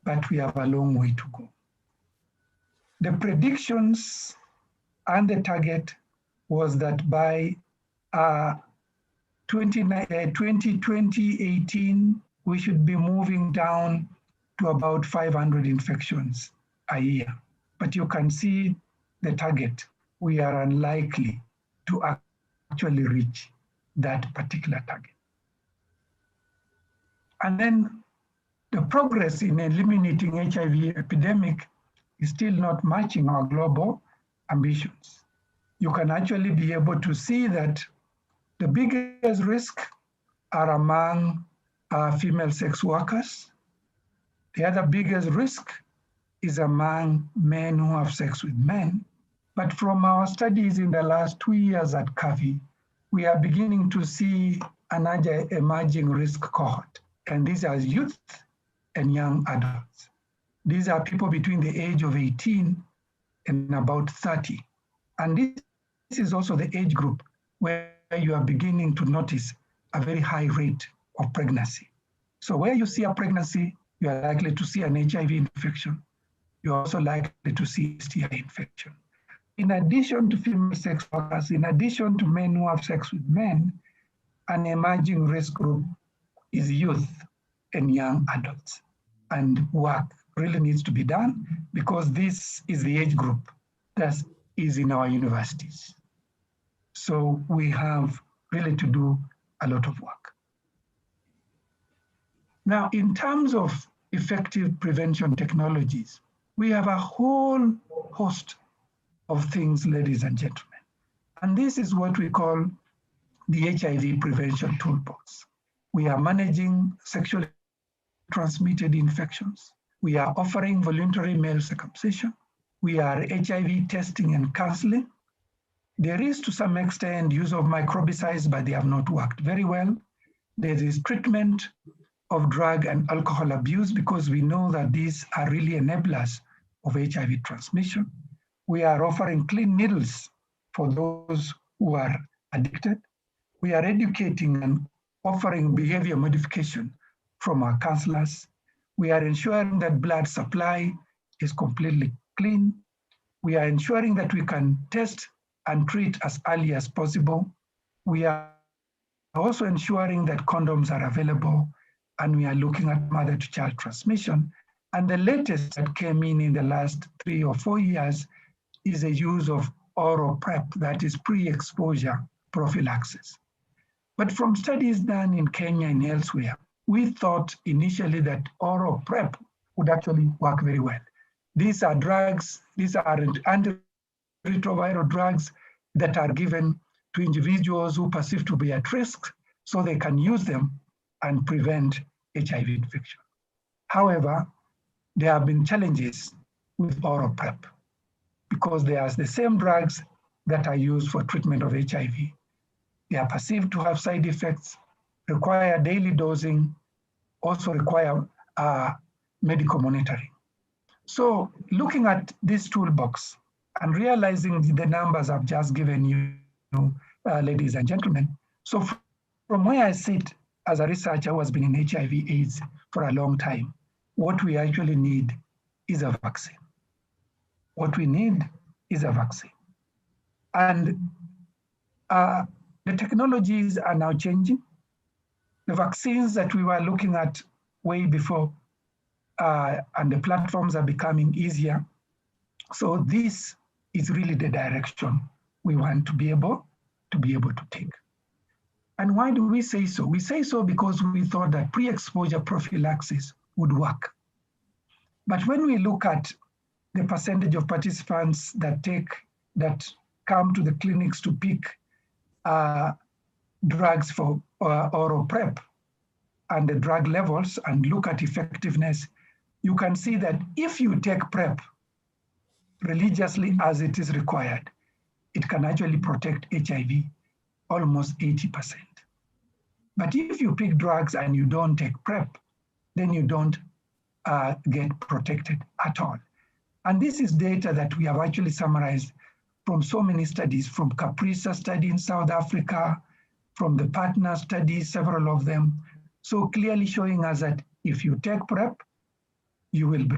but we have a long way to go. The predictions and the target was that by 2018, we should be moving down to about 500 infections a year. But you can see the target. We are unlikely to actually reach that particular target. And then the progress in eliminating HIV epidemic is still not matching our global ambitions. You can actually be able to see that the biggest risk are among female sex workers. The other biggest risk is among men who have sex with men. But from our studies in the last 2 years at CAVI, we are beginning to see another emerging risk cohort. And these are youth and young adults. These are people between the age of 18 and about 30. And this is also the age group where you are beginning to notice a very high rate of pregnancy. So where you see a pregnancy, you are likely to see an HIV infection. You're also likely to see STI infection. In addition to female sex workers, in addition to men who have sex with men, an emerging risk group is youth and young adults. And work really needs to be done because this is the age group that is in our universities. So we have really to do a lot of work. Now, in terms of effective prevention technologies, we have a whole host of things, ladies and gentlemen. And this is what we call the HIV Prevention Toolbox. We are managing sexually transmitted infections. We are offering voluntary male circumcision. We are HIV testing and counseling. There is, to some extent, use of microbicides, but they have not worked very well. There is treatment of drug and alcohol abuse because we know that these are really enablers of HIV transmission. We are offering clean needles for those who are addicted. We are educating and offering behavior modification from our counselors. We are ensuring that blood supply is completely clean. We are ensuring that we can test and treat as early as possible. We are also ensuring that condoms are available, and we are looking at mother-to-child transmission. And the latest that came in the last 3 or 4 years is the use of oral PrEP, that is pre-exposure prophylaxis. But from studies done in Kenya and elsewhere, we thought initially that oral PrEP would actually work very well. These are drugs, these are antiretroviral drugs that are given to individuals who perceive to be at risk so they can use them and prevent HIV infection. However, there have been challenges with oral PrEP because they are the same drugs that are used for treatment of HIV. They are perceived to have side effects, require daily dosing, also require medical monitoring. So looking at this toolbox and realizing the numbers I've just given you, ladies and gentlemen. So from where I sit as a researcher who has been in HIV AIDS for a long time, what we actually need is a vaccine. What we need is a vaccine. And the technologies are now changing. The vaccines that we were looking at way before and the platforms are becoming easier. So this is really the direction we want to be able to take. And why do we say so? We say so because we thought that pre-exposure prophylaxis would work. But when we look at the percentage of participants that come to the clinics to pick drugs for oral PrEP and the drug levels and look at effectiveness, you can see that if you take PrEP religiously as it is required, it can actually protect HIV almost 80%. But if you pick drugs and you don't take PrEP, then you don't get protected at all. And this is data that we have actually summarized from so many studies, from CAPRISA study in South Africa, from the partner studies, several of them. So clearly showing us that if you take PrEP, you will be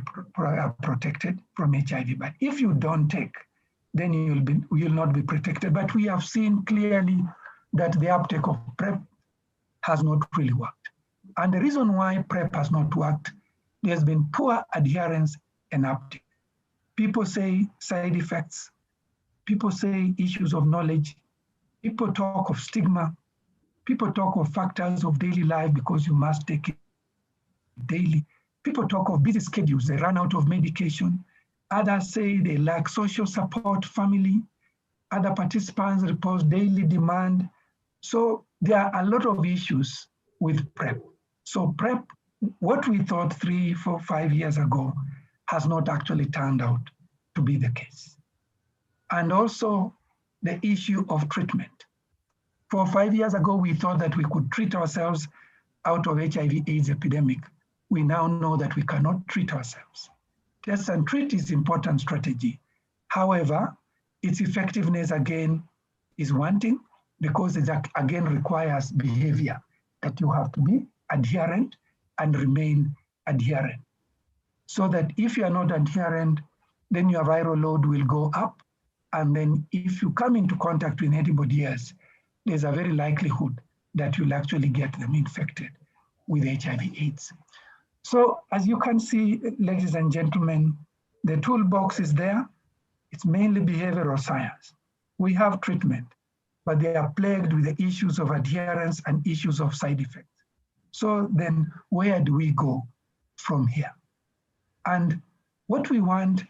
protected from HIV. But if you don't take, then you will not be protected. But we have seen clearly that the uptake of PrEP has not really worked. And the reason why PrEP has not worked, there's been poor adherence and uptake. People say side effects, people say issues of knowledge, people talk of stigma, people talk of factors of daily life because you must take it daily. People talk of busy schedules, they run out of medication. Others say they lack social support, family. Other participants report daily demand. So there are a lot of issues with PrEP. So PrEP, what we thought 3, 4, 5 years ago has not actually turned out to be the case. And also the issue of treatment. 4 or 5 years ago, we thought that we could treat ourselves out of HIV AIDS epidemic. We now know that we cannot treat ourselves. Test and treat is important strategy. However, its effectiveness again is wanting because it again requires behavior, that you have to be adherent and remain adherent. So that if you are not adherent, then your viral load will go up. And then if you come into contact with anybody else, there's a very likelihood that you'll actually get them infected with HIV AIDS. So as you can see, ladies and gentlemen, the toolbox is there. It's mainly behavioral science. We have treatment, but they are plagued with the issues of adherence and issues of side effects. So then where do we go from here? And what we want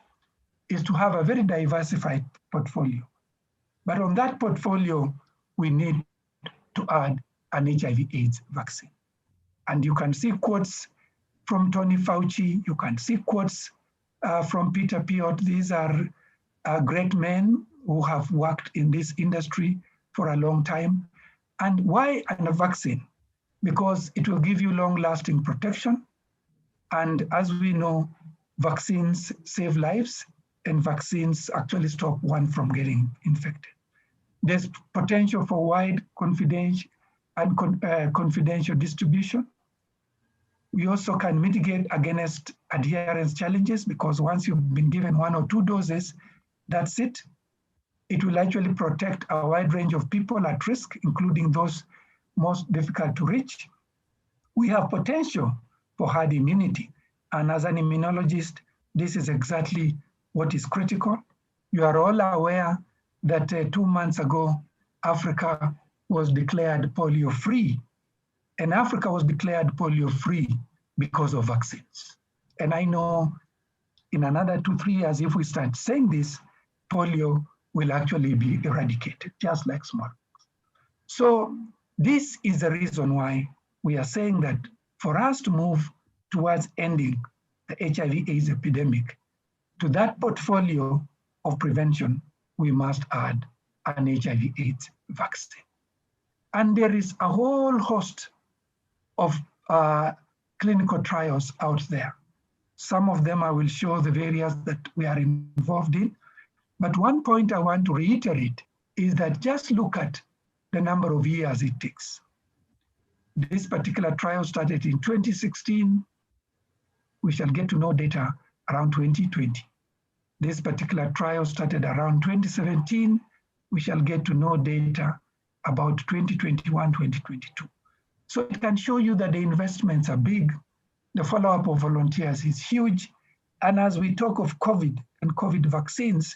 is to have a very diversified portfolio. But on that portfolio, we need to add an HIV AIDS vaccine. And you can see quotes from Tony Fauci, you can see quotes from Peter Piot. These are great men who have worked in this industry for a long time. And why a vaccine? Because it will give you long-lasting protection. And as we know, vaccines save lives, and vaccines actually stop one from getting infected. There's potential for wide confidential distribution. We also can mitigate against adherence challenges because once you've been given 1 or 2 doses, that's it. It will actually protect a wide range of people at risk, including those most difficult to reach. We have potential for herd immunity. And as an immunologist, this is exactly what is critical. You are all aware that 2 months ago, Africa was declared polio-free. And Africa was declared polio-free because of vaccines. And I know in another 2-3 years, if we start saying this, polio will actually be eradicated, just like smallpox. So this is the reason why we are saying that for us to move towards ending the HIV AIDS epidemic, to that portfolio of prevention, we must add an HIV AIDS vaccine. And there is a whole host of clinical trials out there. Some of them I will show the various that we are involved in. But one point I want to reiterate is that just look at the number of years it takes. This particular trial started in 2016. We shall get to know data around 2020. This particular trial started around 2017. We shall get to know data about 2021, 2022. So it can show you that the investments are big. The follow-up of volunteers is huge. And as we talk of COVID and COVID vaccines,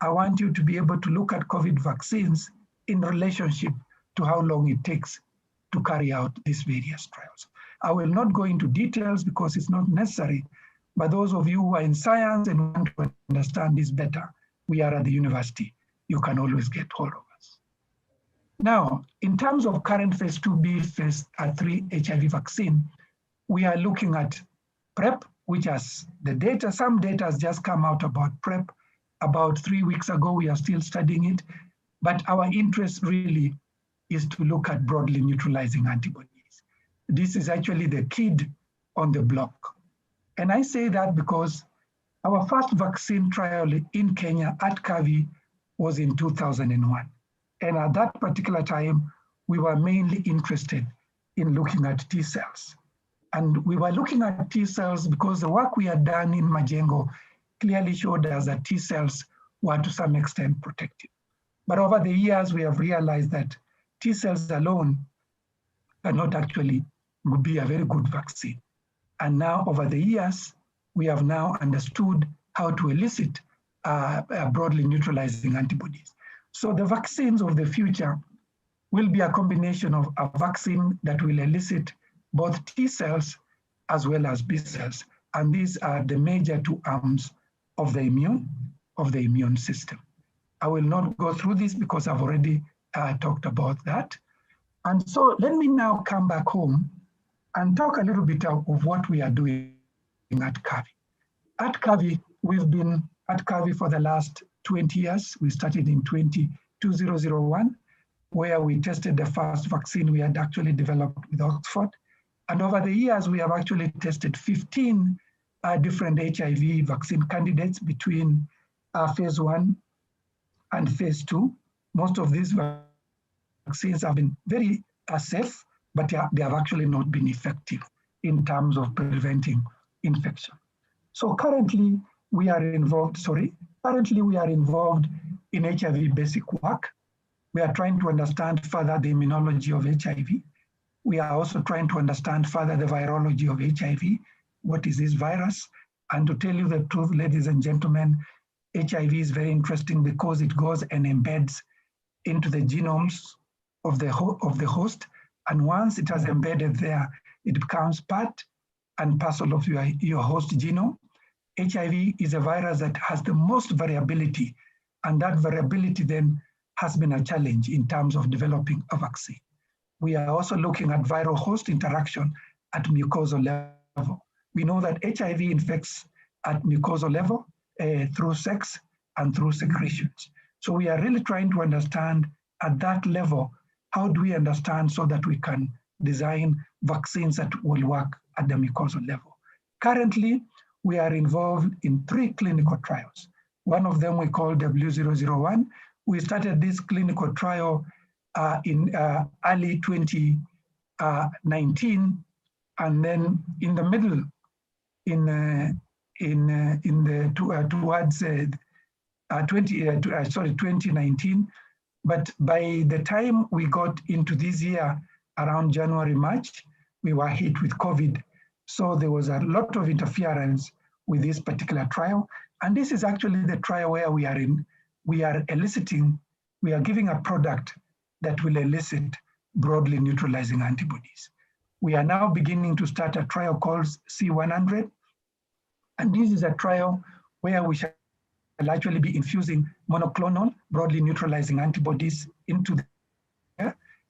I want you to be able to look at COVID vaccines in relationship to how long it takes to carry out these various trials. I will not go into details because it's not necessary, But those of you who are in science and want to understand this better, we are at the university. You can always get hold of us. Now, in terms of current phase 2B, phase 3 HIV vaccine, we are looking at PrEP, which has the data, some data has just come out about PrEP. About 3 weeks ago, we are still studying it. But our interest really is to look at broadly neutralizing antibodies. This is actually the kid on the block. And I say that because our first vaccine trial in Kenya at Kavi was in 2001. And at that particular time, we were mainly interested in looking at T cells. And we were looking at T cells because the work we had done in Majengo clearly showed us that T cells were to some extent protective. But over the years, we have realized that T cells alone cannot actually be a very good vaccine. And now over the years, we have now understood how to elicit broadly neutralizing antibodies. So the vaccines of the future will be a combination of a vaccine that will elicit both T cells as well as B cells. And these are the major two arms of the immune system. I will not go through this because I've already talked about that. And so let me now come back home and talk a little bit of what we are doing at Kavi. At Kavi, we've been at Kavi for the last 20 years. We started in 2001, where we tested the first vaccine we had actually developed with Oxford. And over the years, we have actually tested 15 different HIV vaccine candidates between phase 1 and phase 2. Most of these vaccines have been very safe, but they have actually not been effective in terms of preventing infection. So currently we are involved in HIV basic work. We are trying to understand further the immunology of HIV. We are also trying to understand further the virology of HIV. What is this virus? And to tell you the truth, ladies and gentlemen, HIV is very interesting because it goes and embeds into the genomes of the host. And once it has embedded there, it becomes part and parcel of your host genome. HIV is a virus that has the most variability, and that variability then has been a challenge in terms of developing a vaccine. We are also looking at viral host interaction at mucosal level. We know that HIV infects at mucosal level through sex and through secretions. So we are really trying to understand at that level, how do we understand so that we can design vaccines that will work at the mucosal level. Currently, we are involved in 3 clinical trials. One of them we call W001. We started this clinical trial in early 2019, and then in the middle, towards 2019. But by the time we got into this year, around January, March, we were hit with COVID. So there was a lot of interference with this particular trial. And this is actually the trial where we are giving a product that will elicit broadly neutralizing antibodies. We are now beginning to start a trial called C100. And this is a trial where we shall actually be infusing monoclonal broadly neutralizing antibodies into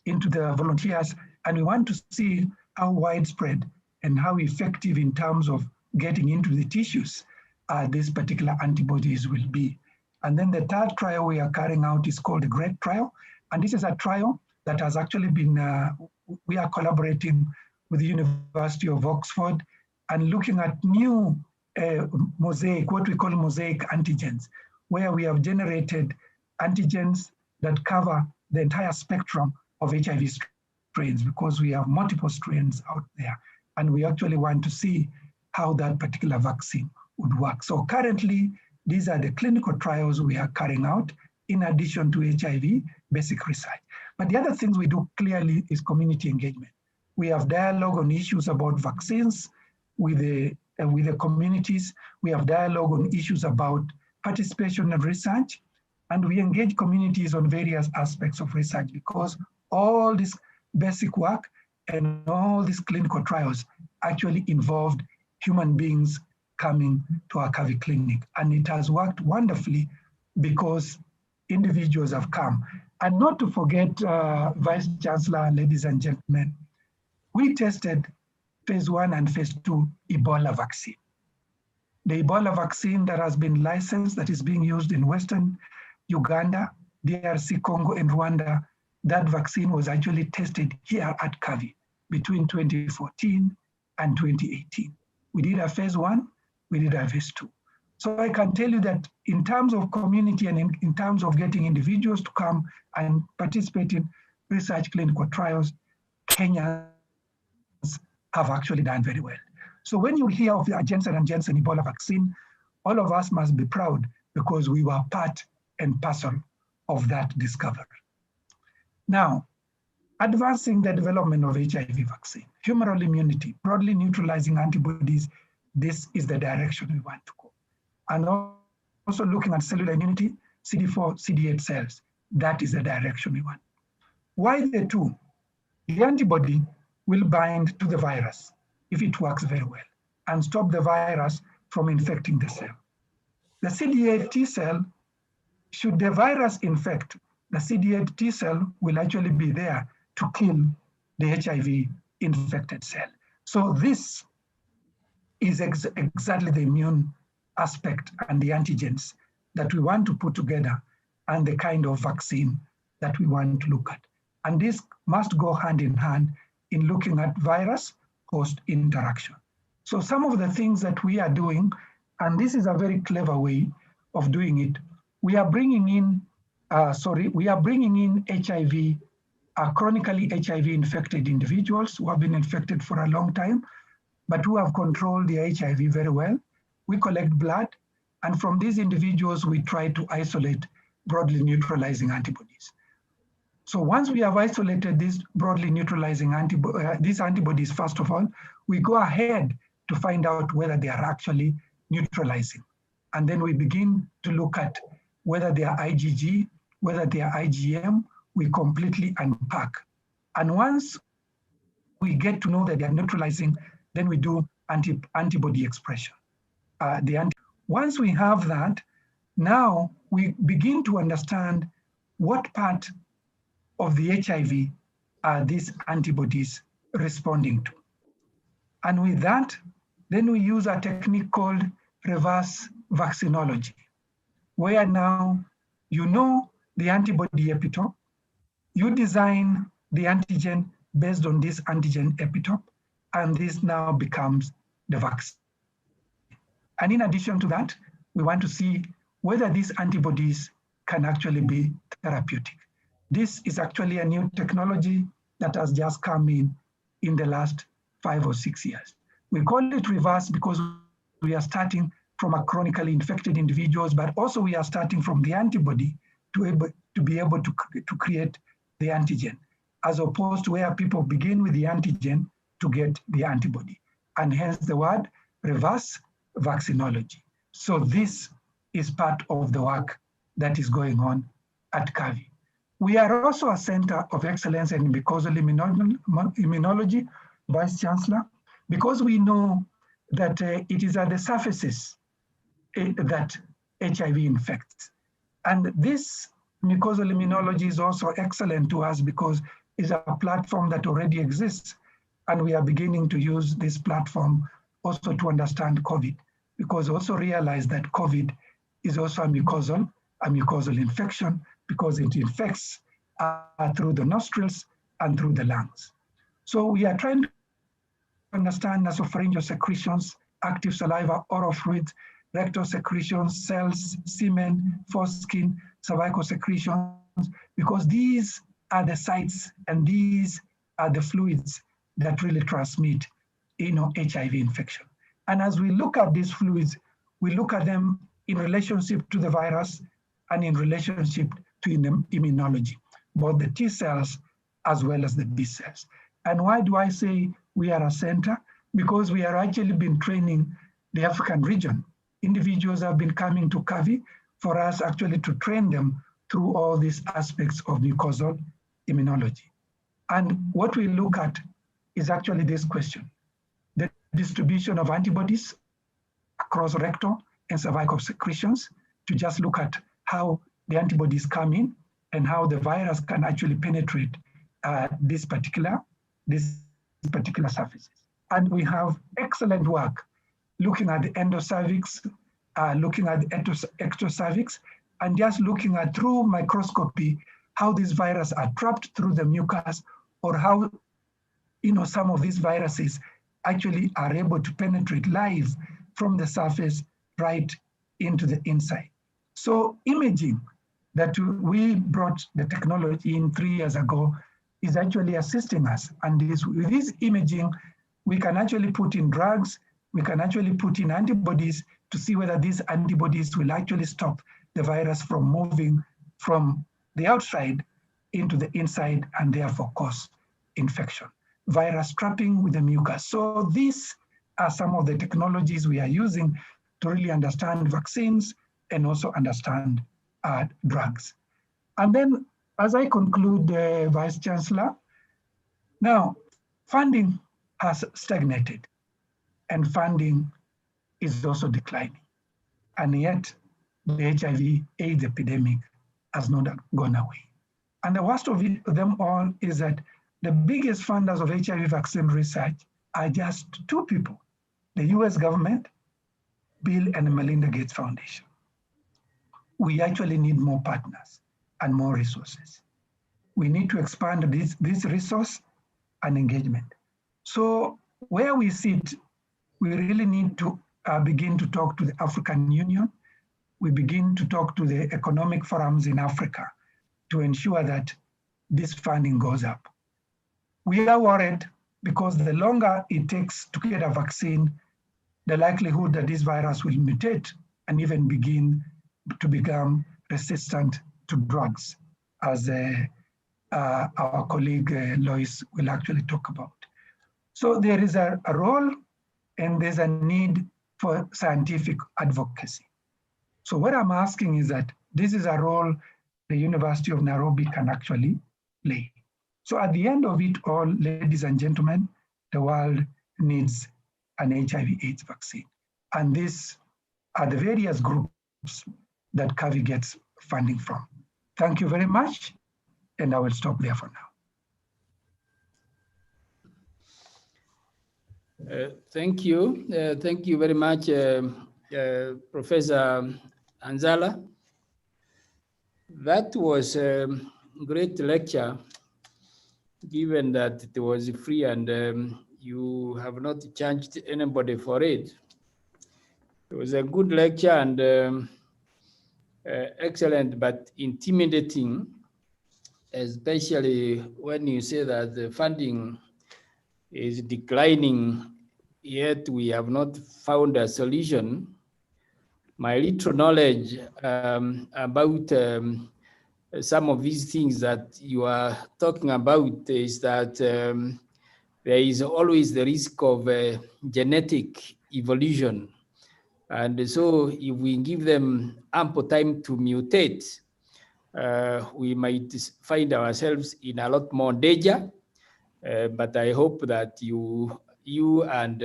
the volunteers. And we want to see how widespread and how effective in terms of getting into the tissues these particular antibodies will be. And then the third trial we are carrying out is called the GREAT trial. And this is a trial that has actually been, we are collaborating with the University of Oxford and looking at new mosaic, what we call mosaic antigens, where we have generated antigens that cover the entire spectrum of HIV strains, because we have multiple strains out there. And we actually want to see how that particular vaccine would work. So currently, these are the clinical trials we are carrying out in addition to HIV basic research. But the other things we do clearly is community engagement. We have dialogue on issues about vaccines with the communities. We have dialogue on issues about participation in research, and we engage communities on various aspects of research, because all this basic work and all these clinical trials actually involved human beings coming to our Kavi clinic. And it has worked wonderfully because individuals have come. And not to forget, Vice Chancellor, ladies and gentlemen, we tested phase 1 and phase 2 Ebola vaccine. The Ebola vaccine that has been licensed, that is being used in Western Uganda, DRC, Congo, and Rwanda, that vaccine was actually tested here at Kavi between 2014 and 2018. We did a phase 1, we did a phase 2. So I can tell you that in terms of community and in terms of getting individuals to come and participate in research clinical trials, Kenyans have actually done very well. So when you hear of the Janssen & Janssen Ebola vaccine, all of us must be proud because we were part and parcel of that discovery. Now, advancing the development of HIV vaccine, humoral immunity, broadly neutralizing antibodies, this is the direction we want to go. And also looking at cellular immunity, CD4, CD8 cells, that is the direction we want. Why the two? The antibody will bind to the virus if it works very well and stop the virus from infecting the cell. The CD8 T cell, should the virus infect, the CD8 T cell will actually be there to kill the HIV infected cell. So this is exactly the immune aspect and the antigens that we want to put together and the kind of vaccine that we want to look at. And this must go hand in hand in looking at virus-host interaction. So some of the things that we are doing, and this is a very clever way of doing it, we are bringing in, HIV, chronically HIV infected individuals who have been infected for a long time, but who have controlled the HIV very well. We collect blood, and from these individuals, we try to isolate broadly neutralizing antibodies. So once we have isolated these broadly neutralizing these antibodies, first of all, we go ahead to find out whether they are actually neutralizing. And then we begin to look at whether they are IgG, whether they are IgM, we completely unpack. And once we get to know that they are neutralizing, then we do antibody expression. Once we have that, now we begin to understand what part of the HIV are these antibodies responding to. And with that, then we use a technique called reverse vaccinology, where now you know the antibody epitope, you design the antigen based on this antigen epitope, and this now becomes the vaccine. And in addition to that, we want to see whether these antibodies can actually be therapeutic. This is actually a new technology that has just come in the last 5 or 6 years. We call it reverse because we are starting from a chronically infected individuals, but also we are starting from the antibody to be able to create the antigen, as opposed to where people begin with the antigen to get the antibody, and hence the word reverse vaccinology. So this is part of the work that is going on at Kavi. We are also a center of excellence in mucosal immunology, Vice Chancellor, because we know that it is at the surfaces that HIV infects. And this mucosal immunology is also excellent to us because it's a platform that already exists. And we are beginning to use this platform also to understand COVID, because also realize that COVID is also a mucosal infection because it infects through the nostrils and through the lungs. So we are trying to understand nasopharyngeal secretions, active saliva, oral fluids, rectal secretions, cells, semen, foreskin, cervical secretions, because these are the sites and these are the fluids that really transmit HIV infection. And as we look at these fluids, we look at them in relationship to the virus and in relationship to immunology, both the T cells as well as the B cells. And why do I say we are a center? Because we are actually been training the African region. Individuals have been coming to Kavi for us actually to train them through all these aspects of mucosal immunology. And what we look at is actually this question: the distribution of antibodies across rectal and cervical secretions to just look at how the antibodies come in and how the virus can actually penetrate these particular surfaces. And we have excellent work looking at the endocervix, looking at the ectocervix, and just looking at through microscopy how these viruses are trapped through the mucus, or how some of these viruses actually are able to penetrate live from the surface right into the inside. So imaging that we brought the technology in 3 years ago is actually assisting us. And with this imaging, we can actually put in drugs, we can actually put in antibodies to see whether these antibodies will actually stop the virus from moving from the outside into the inside and therefore cause infection. Virus trapping with the mucus. So these are some of the technologies we are using to really understand vaccines and also understand drugs. And then as I conclude, Vice Chancellor, now funding has stagnated and funding is also declining. And yet the HIV AIDS epidemic has not gone away. And the worst of them all is that the biggest funders of HIV vaccine research are just 2 people, the US government, Bill and Melinda Gates Foundation. We actually need more partners and more resources. We need to expand this resource and engagement. So where we sit, we really need to begin to talk to the African Union. We begin to talk to the economic forums in Africa to ensure that this funding goes up. We are worried because the longer it takes to get a vaccine, the likelihood that this virus will mutate and even begin to become resistant to drugs, as our colleague Louise will actually talk about. So there is a role and there's a need for scientific advocacy. So what I'm asking is that this is a role the University of Nairobi can actually play. So at the end of it all, ladies and gentlemen, the world needs an HIV/AIDS vaccine. And these are the various groups that CAVI gets funding from. Thank you very much, and I will stop there for now. Thank you. Thank you very much, Professor Anzala. That was a great lecture, given that it was free and you have not charged anybody for it. It was a good lecture and excellent, but intimidating, especially when you say that the funding is declining, yet we have not found a solution. My little knowledge about some of these things that you are talking about is that there is always the risk of genetic evolution. And so if we give them ample time to mutate, we might find ourselves in a lot more danger. But I hope that you and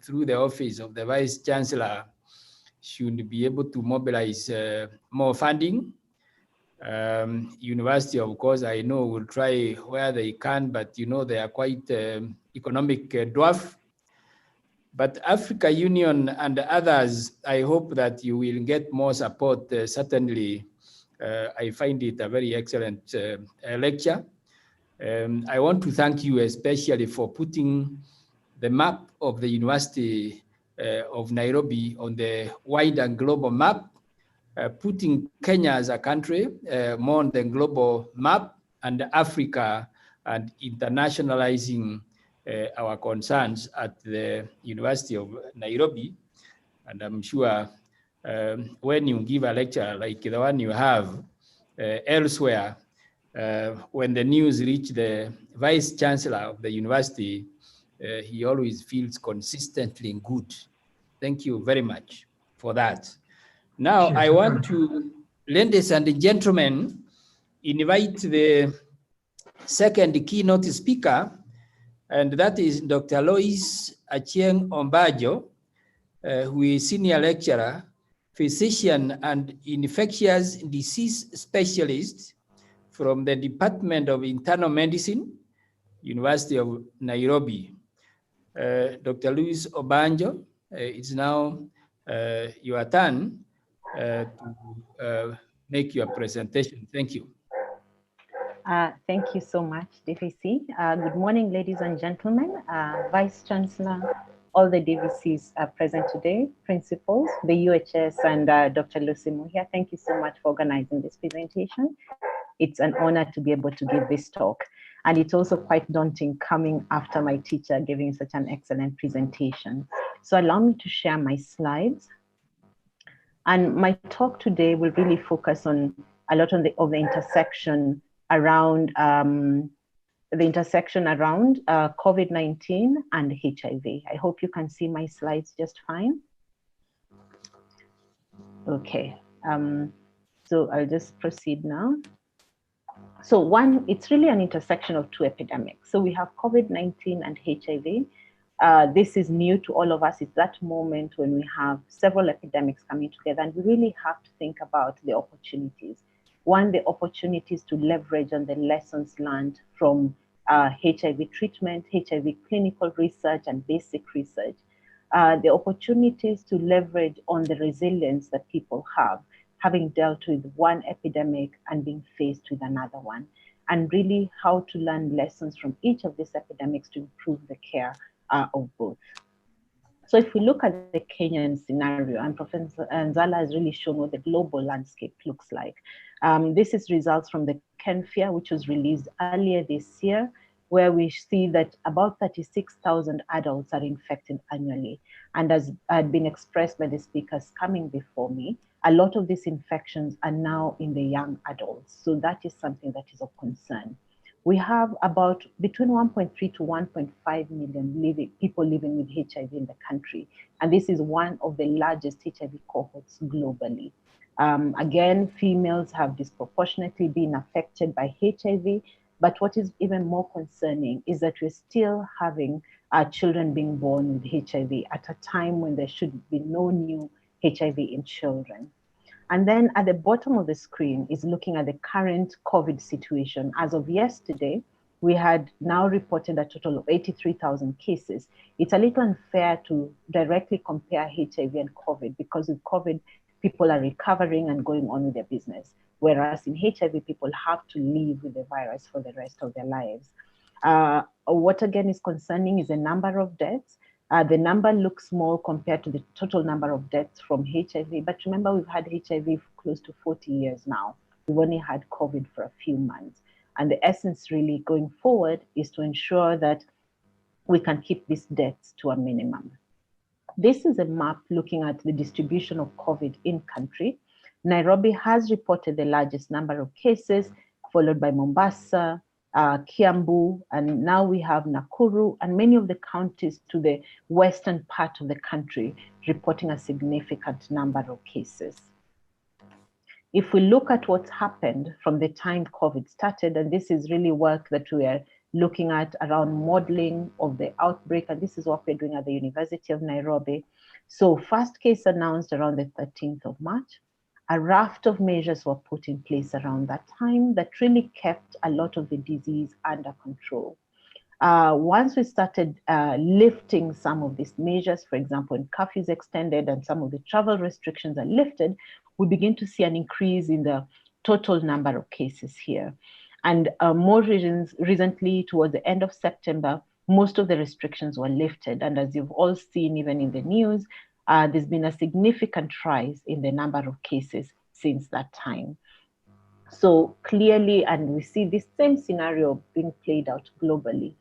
through the office of the Vice Chancellor should be able to mobilize more funding. University, of course, I know will try where they can, but they are quite economic dwarf. But Africa Union and others, I hope that you will get more support. Certainly, I find it a very excellent lecture. I want to thank you especially for putting the map of the University of Nairobi on the wide and global map, putting Kenya as a country more on the global map, and Africa, and internationalizing our concerns at the University of Nairobi. And I'm sure when you give a lecture like the one you have elsewhere, when the news reach the Vice Chancellor of the university, he always feels consistently good. Thank you very much for that. Now, I want to, ladies and gentlemen, invite the second keynote speaker, and that is Dr. Louise Acien Ombadio. who is senior lecturer, physician, and infectious disease specialist from the Department of Internal Medicine, University of Nairobi. Dr. Louise Ombadio, it's now your turn to make your presentation. Thank you. Thank you so much, DVC. Good morning, ladies and gentlemen, Vice Chancellor, all the DVCs are present today, principals, the UHS, and Dr. Lucy Muhia. Thank you so much for organizing this presentation. It's an honor to be able to give this talk. And it's also quite daunting coming after my teacher giving such an excellent presentation. So allow me to share my slides. And my talk today will really focus on a lot of the intersection around COVID-19 and HIV. I hope you can see my slides just fine. Okay, so I'll just proceed now. So one, it's really an intersection of two epidemics. So we have COVID-19 and HIV. This is new to all of us. It's that moment when we have several epidemics coming together, and we really have to think about the opportunities. One, the opportunities to leverage on the lessons learned from HIV treatment, HIV clinical research, and basic research. The opportunities to leverage on the resilience that people have, having dealt with one epidemic and being faced with another one, and really how to learn lessons from each of these epidemics to improve the care of both. So if we look at the Kenyan scenario, and Professor Nzala has really shown what the global landscape looks like. This is results from the KenFIA, which was released earlier this year, where we see that about 36,000 adults are infected annually. And as had been expressed by the speakers coming before me, a lot of these infections are now in the young adults. So that is something that is of concern. We have about between 1.3 to 1.5 million people living with HIV in the country. And this is one of the largest HIV cohorts globally. Again, females have disproportionately been affected by HIV, but what is even more concerning is that we're still having children being born with HIV at a time when there should be no new HIV in children. And then at the bottom of the screen is looking at the current COVID situation. As of yesterday, we had now reported a total of 83,000 cases. It's a little unfair to directly compare HIV and COVID, because with COVID, people are recovering and going on with their business. Whereas in HIV, people have to live with the virus for the rest of their lives. What again is concerning is the number of deaths. The number looks small compared to the total number of deaths from HIV, but remember we've had HIV for close to 40 years now. We've only had COVID for a few months. And the essence really going forward is to ensure that we can keep these deaths to a minimum. This is a map looking at the distribution of COVID in country. Nairobi has reported the largest number of cases, followed by Mombasa, Kiambu, and now we have Nakuru and many of the counties to the western part of the country reporting a significant number of cases. If we look at what's happened from the time COVID started, and this is really work that we are looking at around modeling of the outbreak, and this is what we're doing at the University of Nairobi. So first case announced around the 13th of March. A raft of measures were put in place around that time that really kept a lot of the disease under control. Once we started lifting some of these measures, for example, when curfews extended and some of the travel restrictions are lifted, we begin to see an increase in the total number of cases here. And more recently, towards the end of September, most of the restrictions were lifted. And as you've all seen, even in the news, there's been a significant rise in the number of cases since that time. So clearly, and we see this same scenario being played out globally.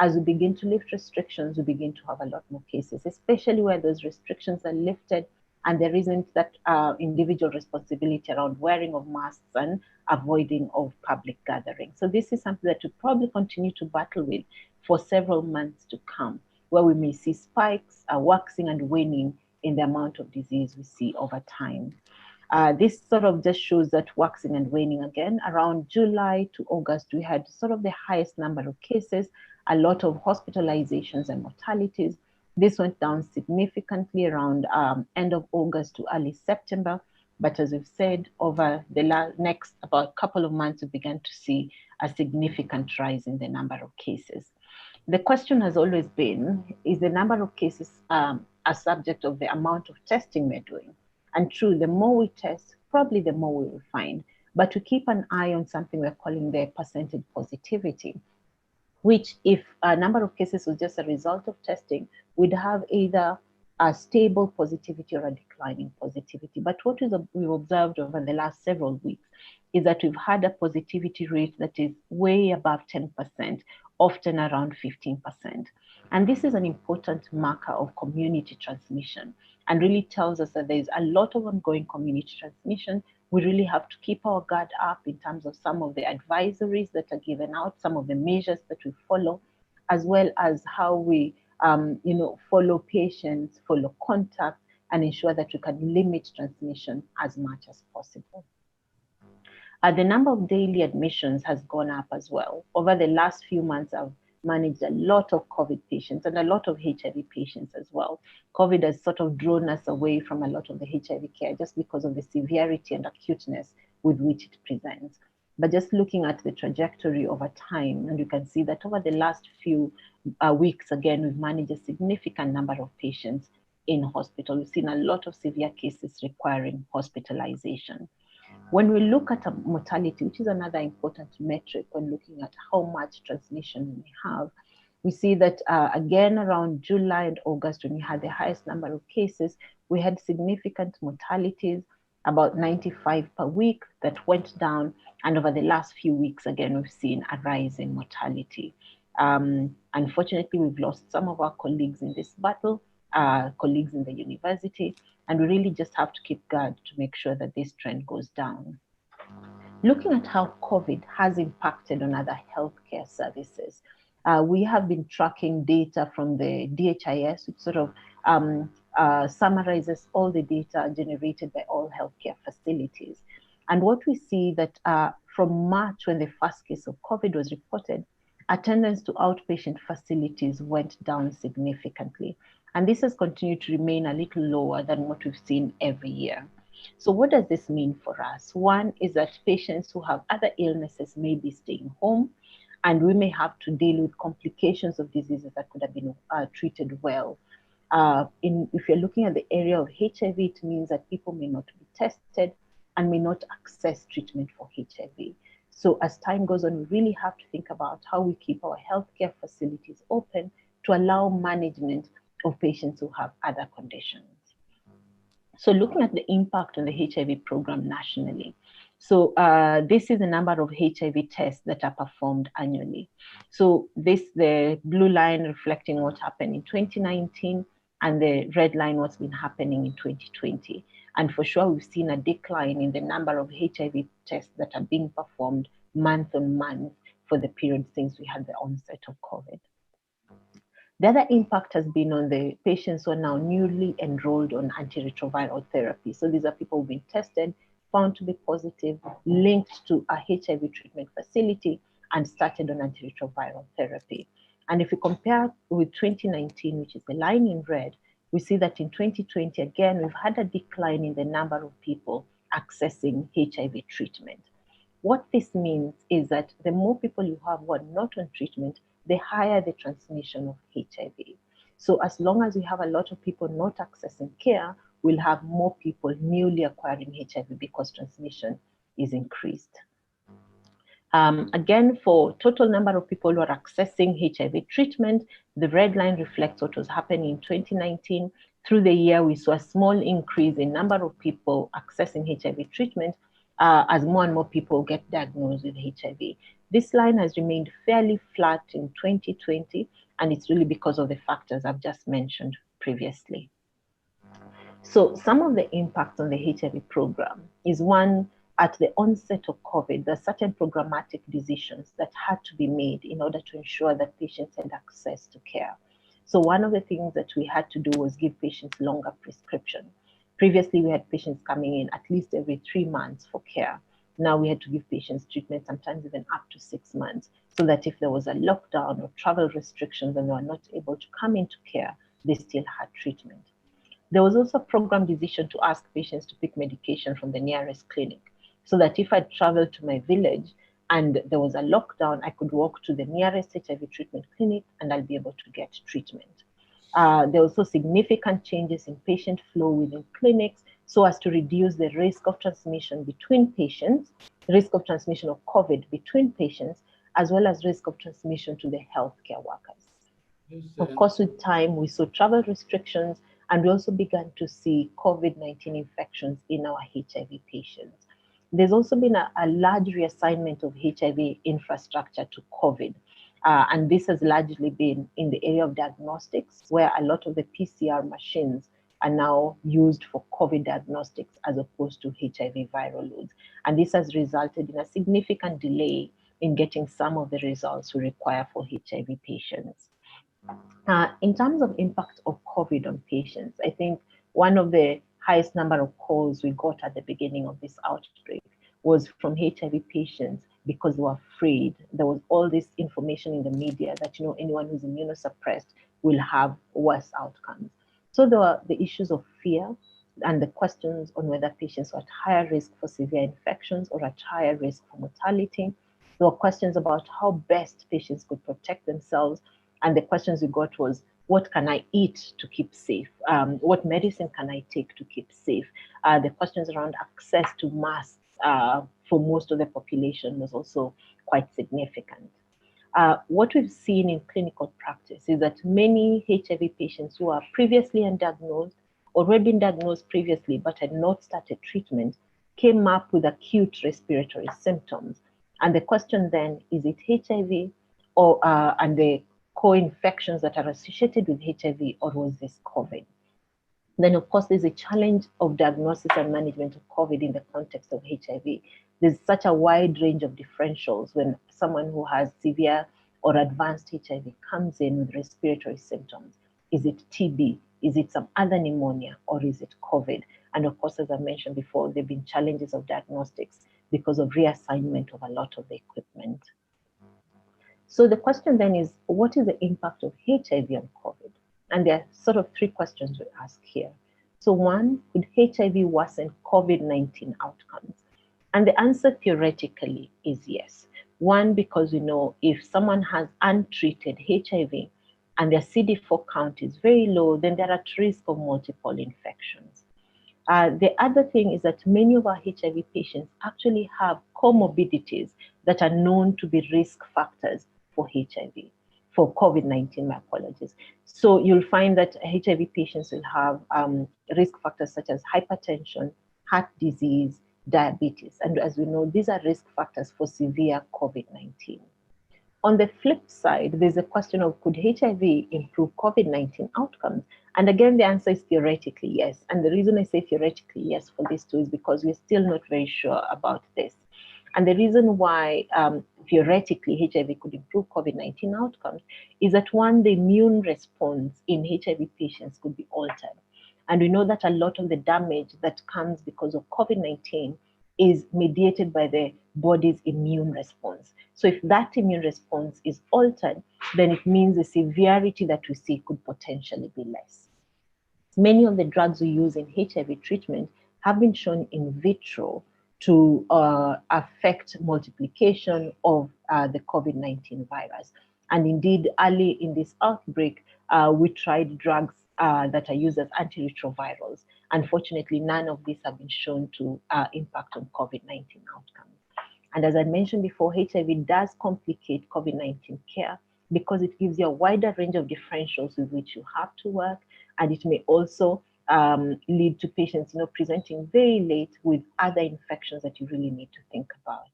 As we begin to lift restrictions, we begin to have a lot more cases, especially where those restrictions are lifted and there isn't that individual responsibility around wearing of masks and avoiding of public gatherings. So this is something that we probably continue to battle with for several months to come, where we may see spikes, waxing and waning in the amount of disease we see over time. This sort of just shows that waxing and waning again. Around July to August, we had sort of the highest number of cases, a lot of hospitalizations and mortalities. This went down significantly around end of August to early September. But as we've said, over the next about couple of months, we began to see a significant rise in the number of cases. The question has always been, is the number of cases a subject of the amount of testing we're doing? And true, the more we test, probably the more we will find. But to keep an eye on something we're calling the percentage positivity, which if a number of cases was just a result of testing, we'd have either a stable positivity or a declining positivity. But what we've observed over the last several weeks is that we've had a positivity rate that is way above 10%, often around 15%. And this is an important marker of community transmission and really tells us that there's a lot of ongoing community transmission. We really have to keep our guard up in terms of some of the advisories that are given out, some of the measures that we follow, as well as how we follow patients, follow contact, and ensure that we can limit transmission as much as possible. The number of daily admissions has gone up as well. Over the last few months, I've managed a lot of COVID patients and a lot of HIV patients as well. COVID has sort of drawn us away from a lot of the HIV care just because of the severity and acuteness with which it presents. But just looking at the trajectory over time, and you can see that over the last few weeks, again, we've managed a significant number of patients in hospital. We've seen a lot of severe cases requiring hospitalization. When we look at mortality, which is another important metric when looking at how much transmission we have, we see that again, around July and August, when we had the highest number of cases, we had significant mortalities, about 95 per week that went down. And over the last few weeks, again, we've seen a rise in mortality. Unfortunately, we've lost some of our colleagues in this battle, colleagues in the university, and we really just have to keep guard to make sure that this trend goes down. Looking at how COVID has impacted on other healthcare services, we have been tracking data from the DHIS, which sort of summarizes all the data generated by all healthcare facilities. And what we see that from March, when the first case of COVID was reported, attendance to outpatient facilities went down significantly. And this has continued to remain a little lower than what we've seen every year. So what does this mean for us? One is that patients who have other illnesses may be staying home, and we may have to deal with complications of diseases that could have been treated well. If you're looking at the area of HIV, it means that people may not be tested and may not access treatment for HIV. So as time goes on, we really have to think about how we keep our healthcare facilities open to allow management of patients who have other conditions. So looking at the impact on the HIV program nationally. So this is the number of HIV tests that are performed annually. So the blue line reflecting what happened in 2019 and the red line what's been happening in 2020. And for sure, we've seen a decline in the number of HIV tests that are being performed month on month for the period since we had the onset of COVID. The other impact has been on the patients who are now newly enrolled on antiretroviral therapy. So these are people who've been tested, found to be positive, linked to a HIV treatment facility, and started on antiretroviral therapy. And if we compare with 2019, which is the line in red, we see that in 2020, again, we've had a decline in the number of people accessing HIV treatment. What this means is that the more people you have who are not on treatment, the higher the transmission of HIV. So as long as we have a lot of people not accessing care, we'll have more people newly acquiring HIV because transmission is increased. Again, for total number of people who are accessing HIV treatment, the red line reflects what was happening in 2019. Through the year, we saw a small increase in number of people accessing HIV treatment as more and more people get diagnosed with HIV. This line has remained fairly flat in 2020, and it's really because of the factors I've just mentioned previously. So some of the impacts on the HIV program is one, at the onset of COVID, there are certain programmatic decisions that had to be made in order to ensure that patients had access to care. So one of the things that we had to do was give patients longer prescription. Previously, we had patients coming in at least every 3 months for care. Now we had to give patients treatment sometimes even up to 6 months, so that if there was a lockdown or travel restrictions and they were not able to come into care, they still had treatment. There was also a program decision to ask patients to pick medication from the nearest clinic, so that if I traveled to my village and there was a lockdown, I could walk to the nearest HIV treatment clinic and I'll be able to get treatment. There were also significant changes in patient flow within clinics so as to reduce the risk of transmission between patients, risk of transmission of COVID between patients, as well as risk of transmission to the healthcare workers. Of course, with time, we saw travel restrictions, and we also began to see COVID-19 infections in our HIV patients. There's also been a large reassignment of HIV infrastructure to COVID. And this has largely been in the area of diagnostics, where a lot of the PCR machines are now used for COVID diagnostics as opposed to HIV viral loads. And this has resulted in a significant delay in getting some of the results we require for HIV patients. In terms of impact of COVID on patients, I think one of the highest number of calls we got at the beginning of this outbreak was from HIV patients because they were afraid. There was all this information in the media that, you know, anyone who's immunosuppressed will have worse outcomes. So there were the issues of fear and the questions on whether patients were at higher risk for severe infections or at higher risk for mortality. There were questions about how best patients could protect themselves. And the questions we got was, what can I eat to keep safe? What medicine can I take to keep safe? The questions around access to masks for most of the population was also quite significant. What we've seen in clinical practice is that many HIV patients who are previously undiagnosed or had been diagnosed previously but had not started treatment came up with acute respiratory symptoms. And the question then, is it HIV or and the co-infections that are associated with HIV, or was this COVID? Then, of course, there's a challenge of diagnosis and management of COVID in the context of HIV. There's such a wide range of differentials when someone who has severe or advanced HIV comes in with respiratory symptoms. Is it TB? Is it some other pneumonia? Or is it COVID? And of course, as I mentioned before, there have been challenges of diagnostics because of reassignment of a lot of the equipment. So the question then is, what is the impact of HIV on COVID? And there are sort of three questions we ask here. So one, could HIV worsen COVID-19 outcomes? And the answer theoretically is yes. One, because we know if someone has untreated HIV and their CD4 count is very low, then they're at risk of multiple infections. The other thing is that many of our HIV patients actually have comorbidities that are known to be risk factors for HIV, for COVID-19, my apologies. So you'll find that HIV patients will have risk factors such as hypertension, heart disease, diabetes. And as we know, these are risk factors for severe COVID-19. On the flip side, there's a question of, could HIV improve COVID-19 outcomes? And again, the answer is theoretically yes. And the reason I say theoretically yes for this too is because we're still not very sure about this. And the reason why theoretically HIV could improve COVID-19 outcomes is that one, the immune response in HIV patients could be altered. And we know that a lot of the damage that comes because of COVID-19 is mediated by the body's immune response. So if that immune response is altered, then it means the severity that we see could potentially be less. Many of the drugs we use in HIV treatment have been shown in vitro to affect multiplication of the COVID-19 virus. And indeed, early in this outbreak, we tried drugs that are used as antiretrovirals. Unfortunately, none of these have been shown to impact on COVID-19 outcomes. And as I mentioned before, HIV does complicate COVID-19 care because it gives you a wider range of differentials with which you have to work. And it may also lead to patients presenting very late with other infections that you really need to think about.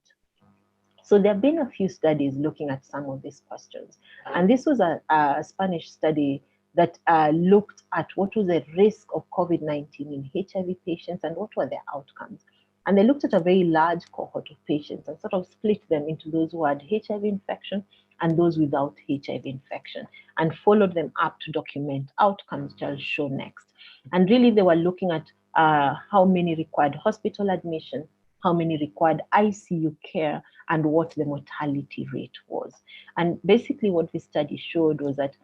So there have been a few studies looking at some of these questions. And this was a Spanish study that looked at what was the risk of COVID-19 in HIV patients and what were their outcomes. And they looked at a very large cohort of patients and sort of split them into those who had HIV infection and those without HIV infection, and followed them up to document outcomes, which I'll show next. And really, they were looking at how many required hospital admission, how many required ICU care, and what the mortality rate was. And basically what this study showed was that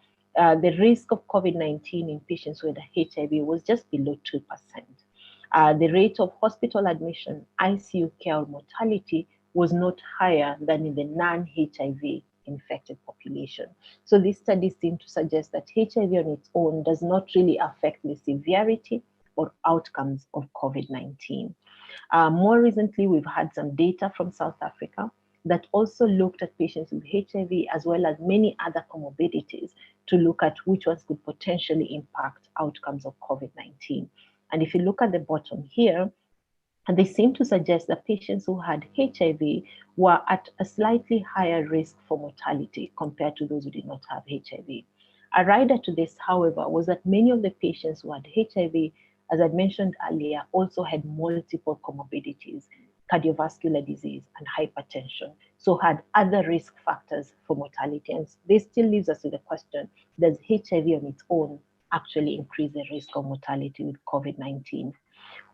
the risk of COVID-19 in patients with HIV was just below 2%. The rate of hospital admission, ICU care, or mortality was not higher than in the non-HIV infected population. So these studies seem to suggest that HIV on its own does not really affect the severity or outcomes of COVID-19. More recently, we've had some data from South Africa that also looked at patients with HIV as well as many other comorbidities to look at which ones could potentially impact outcomes of COVID-19. And if you look at the bottom here, they seem to suggest that patients who had HIV were at a slightly higher risk for mortality compared to those who did not have HIV. A rider to this, however, was that many of the patients who had HIV, as I mentioned earlier, also had multiple comorbidities, cardiovascular disease and hypertension, so had other risk factors for mortality. And this still leaves us with the question, does HIV on its own actually increase the risk of mortality with COVID-19?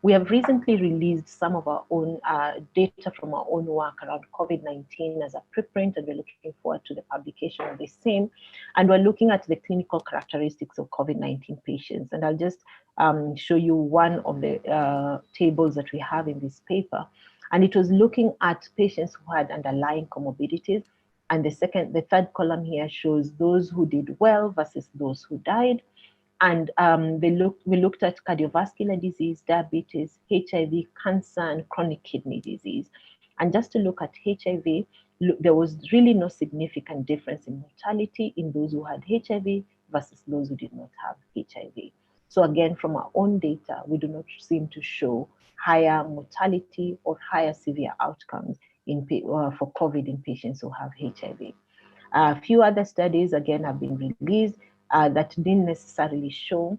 We have recently released some of our own data from our own work around COVID-19 as a preprint, and we're looking forward to the publication of the same. And we're looking at the clinical characteristics of COVID-19 patients. And I'll just show you one of the tables that we have in this paper. And it was looking at patients who had underlying comorbidities. And the third column here shows those who did well versus those who died. And we looked at cardiovascular disease, diabetes, HIV, cancer, and chronic kidney disease. And just to look at HIV, there was really no significant difference in mortality in those who had HIV versus those who did not have HIV. So again, from our own data, we do not seem to show higher mortality or higher severe outcomes for COVID in patients who have HIV. A few other studies, again, have been released that didn't necessarily show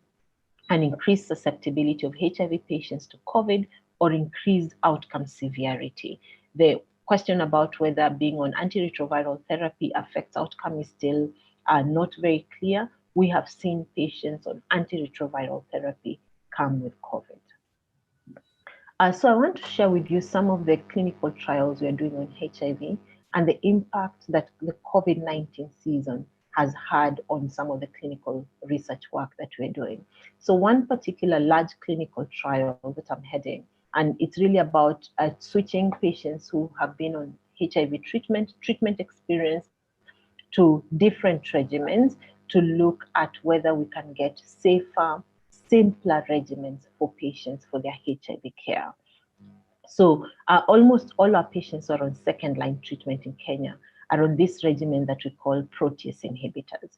an increased susceptibility of HIV patients to COVID or increased outcome severity. The question about whether being on antiretroviral therapy affects outcome is still not very clear. We have seen patients on antiretroviral therapy come with COVID. So I want to share with you some of the clinical trials we are doing on HIV and the impact that the COVID-19 season has had on some of the clinical research work that we're doing. So one particular large clinical trial that I'm heading, and it's really about switching patients who have been on HIV treatment experience to different regimens to look at whether we can get safer, simpler regimens for patients for their HIV care. So almost all our patients are on second-line treatment in Kenya are on this regimen that we call protease inhibitors.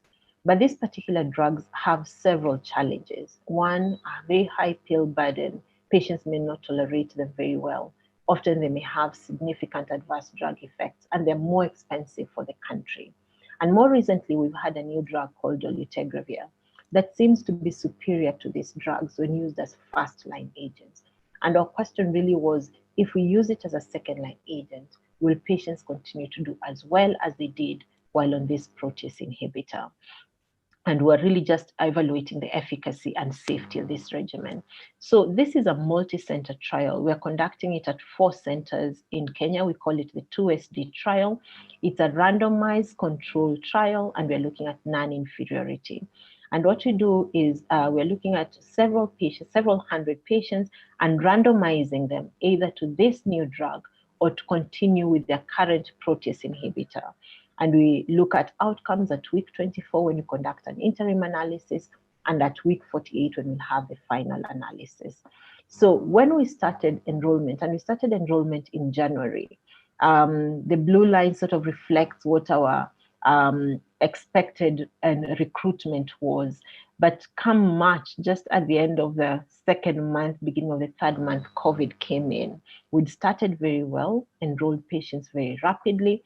But these particular drugs have several challenges. One, a very high pill burden. Patients may not tolerate them very well. Often they may have significant adverse drug effects, and they're more expensive for the country. And more recently, we've had a new drug called dolutegravir that seems to be superior to these drugs when used as first-line agents. And our question really was, if we use it as a second-line agent, will patients continue to do as well as they did while on this protease inhibitor? And we're really just evaluating the efficacy and safety of this regimen. So this is a multi-center trial. We're conducting it at 4 centers in Kenya. We call it the 2SD trial. It's a randomized controlled trial, and we're looking at non-inferiority. And what we do is we're looking at several patients, several hundred patients, and randomizing them either to this new drug or to continue with their current protease inhibitor. And we look at outcomes at week 24 when we conduct an interim analysis, and at week 48 when we have the final analysis. So when we started enrollment, and we started enrollment in January, the blue line sort of reflects what our expected recruitment was. But come March, just at the end of the second month, beginning of the third month, COVID came in. We'd started very well, enrolled patients very rapidly.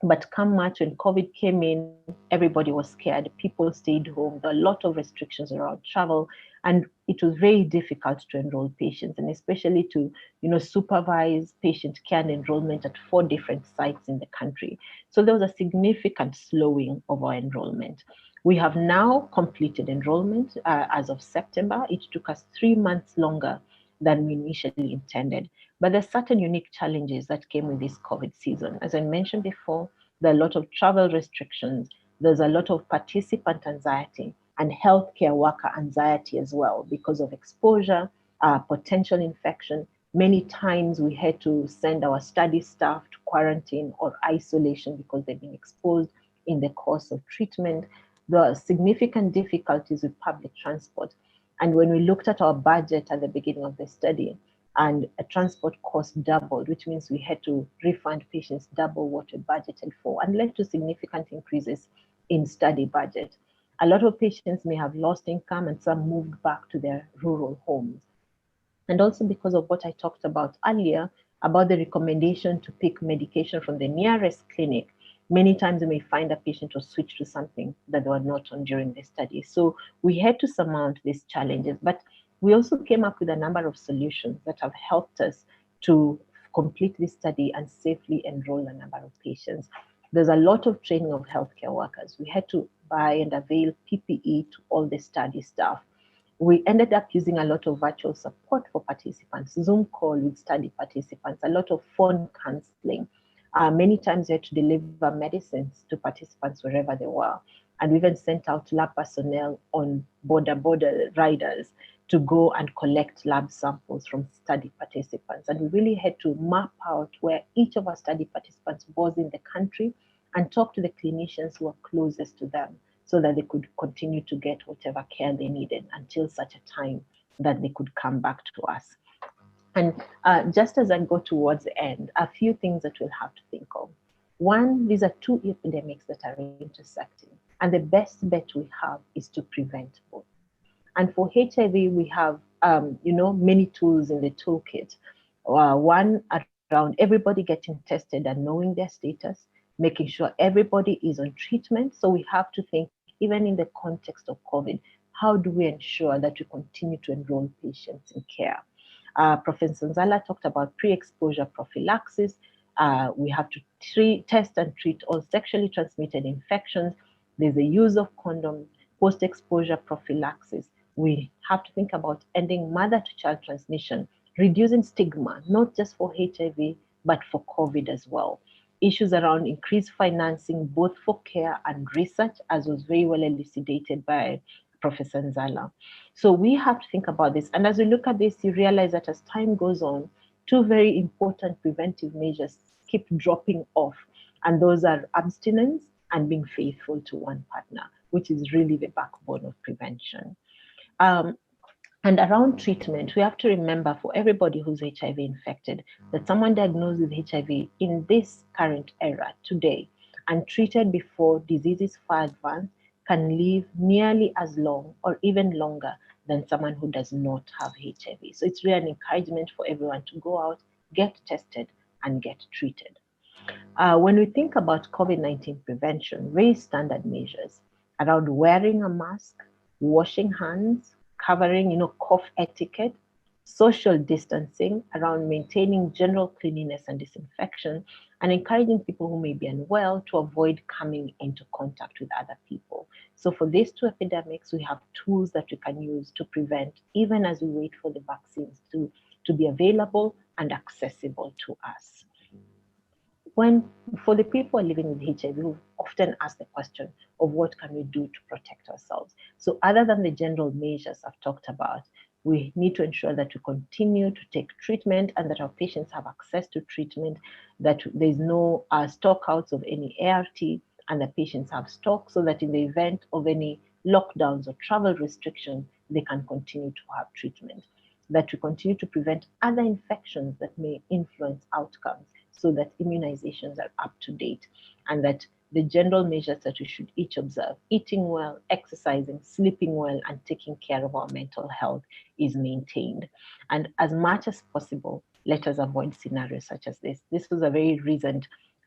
But come March, when COVID came in, everybody was scared. People stayed home. There were a lot of restrictions around travel, and it was very difficult to enroll patients, and especially to, supervise patient care and enrollment at 4 different sites in the country. So there was a significant slowing of our enrollment. We have now completed enrollment as of September. It took us 3 months longer than we initially intended. But there's certain unique challenges that came with this COVID season. As I mentioned before, there are a lot of travel restrictions, there's a lot of participant anxiety and healthcare worker anxiety as well because of exposure, potential infection. Many times we had to send our study staff to quarantine or isolation because they've been exposed in the course of treatment. There are significant difficulties with public transport. And when we looked at our budget at the beginning of the study, and a transport cost doubled, which means we had to refund patients double what we budgeted for, and led to significant increases in study budget. A lot of patients may have lost income and some moved back to their rural homes. And also because of what I talked about earlier, about the recommendation to pick medication from the nearest clinic, many times you may find a patient will switch to something that they were not on during the study. So we had to surmount these challenges, but we also came up with a number of solutions that have helped us to complete this study and safely enroll a number of patients. There's a lot of training of healthcare workers. We had to buy and avail PPE to all the study staff. We ended up using a lot of virtual support for participants, Zoom call with study participants, a lot of phone counseling. Many times we had to deliver medicines to participants wherever they were. And we even sent out lab personnel on border riders to go and collect lab samples from study participants. And we really had to map out where each of our study participants was in the country and talk to the clinicians who were closest to them so that they could continue to get whatever care they needed until such a time that they could come back to us. And just as I go towards the end, a few things that we'll have to think of. One, these are two epidemics that are intersecting, and the best bet we have is to prevent both. And for HIV, we have many tools in the toolkit. One around everybody getting tested and knowing their status, making sure everybody is on treatment. So we have to think, even in the context of COVID, how do we ensure that we continue to enroll patients in care? Professor Nzala talked about pre-exposure prophylaxis. We have to test and treat all sexually transmitted infections. There's the use of condoms, post-exposure prophylaxis. We have to think about ending mother-to-child transmission, reducing stigma, not just for HIV, but for COVID as well. Issues around increased financing, both for care and research, as was very well elucidated by Professor Nzala. So we have to think about this. And as we look at this, you realize that as time goes on, two very important preventive measures keep dropping off. And those are abstinence and being faithful to one partner, which is really the backbone of prevention. And around treatment, we have to remember for everybody who's HIV infected, that someone diagnosed with HIV in this current era today and treated before disease is far advanced can live nearly as long or even longer than someone who does not have HIV. So it's really an encouragement for everyone to go out, get tested, and get treated. When we think about COVID-19 prevention, very standard measures around wearing a mask, washing hands, covering, cough etiquette, social distancing, around maintaining general cleanliness and disinfection, and encouraging people who may be unwell to avoid coming into contact with other people. So for these two epidemics, we have tools that we can use to prevent, even as we wait for the vaccines to be available and accessible to us. For the people living with HIV, we often ask the question of what can we do to protect ourselves. So other than the general measures I've talked about, we need to ensure that we continue to take treatment and that our patients have access to treatment, that there's no stockouts of any ART, and that patients have stock so that in the event of any lockdowns or travel restrictions, they can continue to have treatment. That we continue to prevent other infections that may influence outcomes, so that immunizations are up to date, and that the general measures that we should each observe, eating well, exercising, sleeping well, and taking care of our mental health is maintained. And as much as possible, let us avoid scenarios such as this. This was a very recent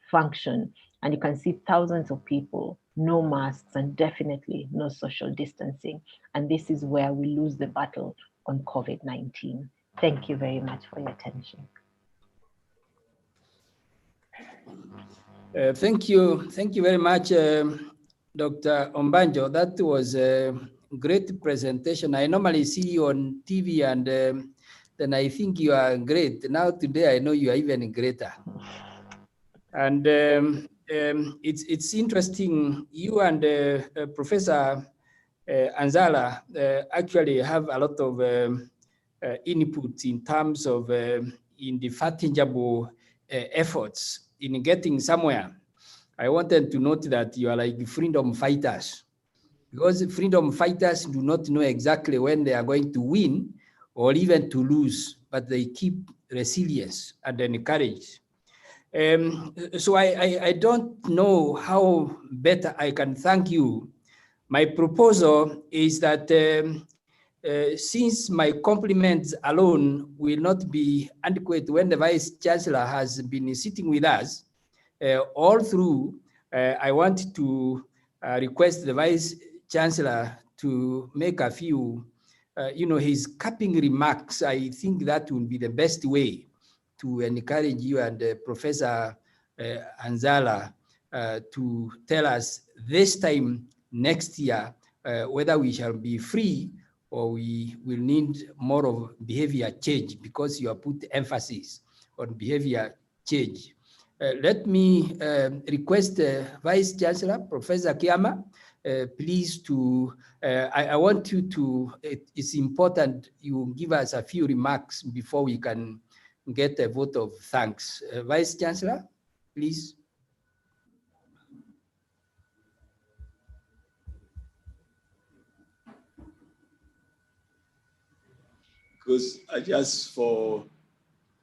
function, and you can see thousands of people, no masks, and definitely no social distancing. And this is where we lose the battle on COVID-19. Thank you very much for your attention. Thank you very much, Dr. Ombadio. That was a great presentation. I normally see you on TV, and then I think you are great. Now today I know you are even greater. And it's interesting. You and Professor Anzala actually have a lot of input in terms of indefatigable efforts in getting somewhere. I wanted to note that you are like freedom fighters, because freedom fighters do not know exactly when they are going to win or even to lose, but they keep resilience and encourage. So I don't know how better I can thank you. My proposal is that since my compliments alone will not be adequate when the Vice Chancellor has been sitting with us all through, I want to request the Vice Chancellor to make a few, his capping remarks. I think that will be the best way to encourage you and Professor Anzala to tell us this time next year whether we shall be free or we will need more of behavior change, because you have put emphasis on behavior change. Let me request Vice Chancellor, Professor Kiama, please to, I want you to, it's important you give us a few remarks before we can get a vote of thanks. Vice Chancellor, please. Because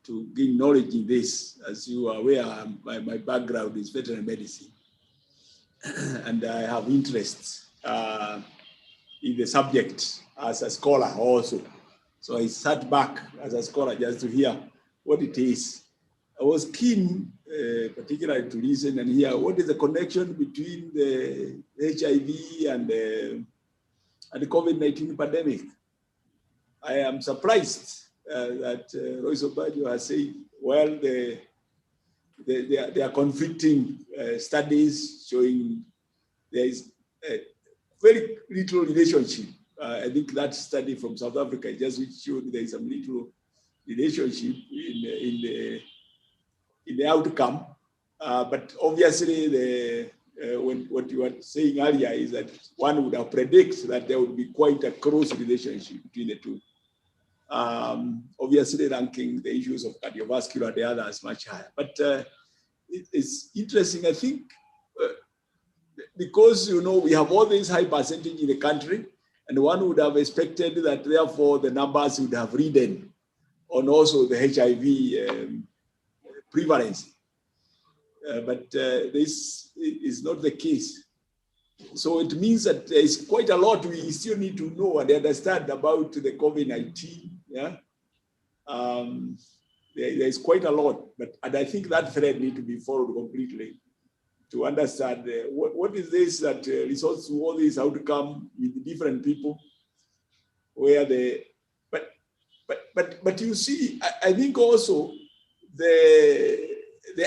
to gain knowledge in this, as you are aware, my background is veterinary medicine. And I have interest in the subject as a scholar also. So I sat back as a scholar just to hear what it is. I was keen, particularly to listen and hear what is the connection between the HIV and the COVID-19 pandemic. I am surprised that Louise Ombadio has said, well, there are conflicting studies showing there is very little relationship. I think that study from South Africa just showed there is some little relationship in the outcome. But obviously, what you were saying earlier is that one would have predicted that there would be quite a close relationship between the two. Obviously, ranking the issues of cardiovascular and the others much higher. But it's interesting, I think, because we have all this high percentage in the country, and one would have expected that therefore the numbers would have risen on also the HIV prevalence. But this is not the case. So it means that there is quite a lot we still need to know and understand about the COVID-19. Yeah, there is quite a lot, and I think that thread needs to be followed completely to understand what is this that results to all this outcome with different people, where but you see, I think also the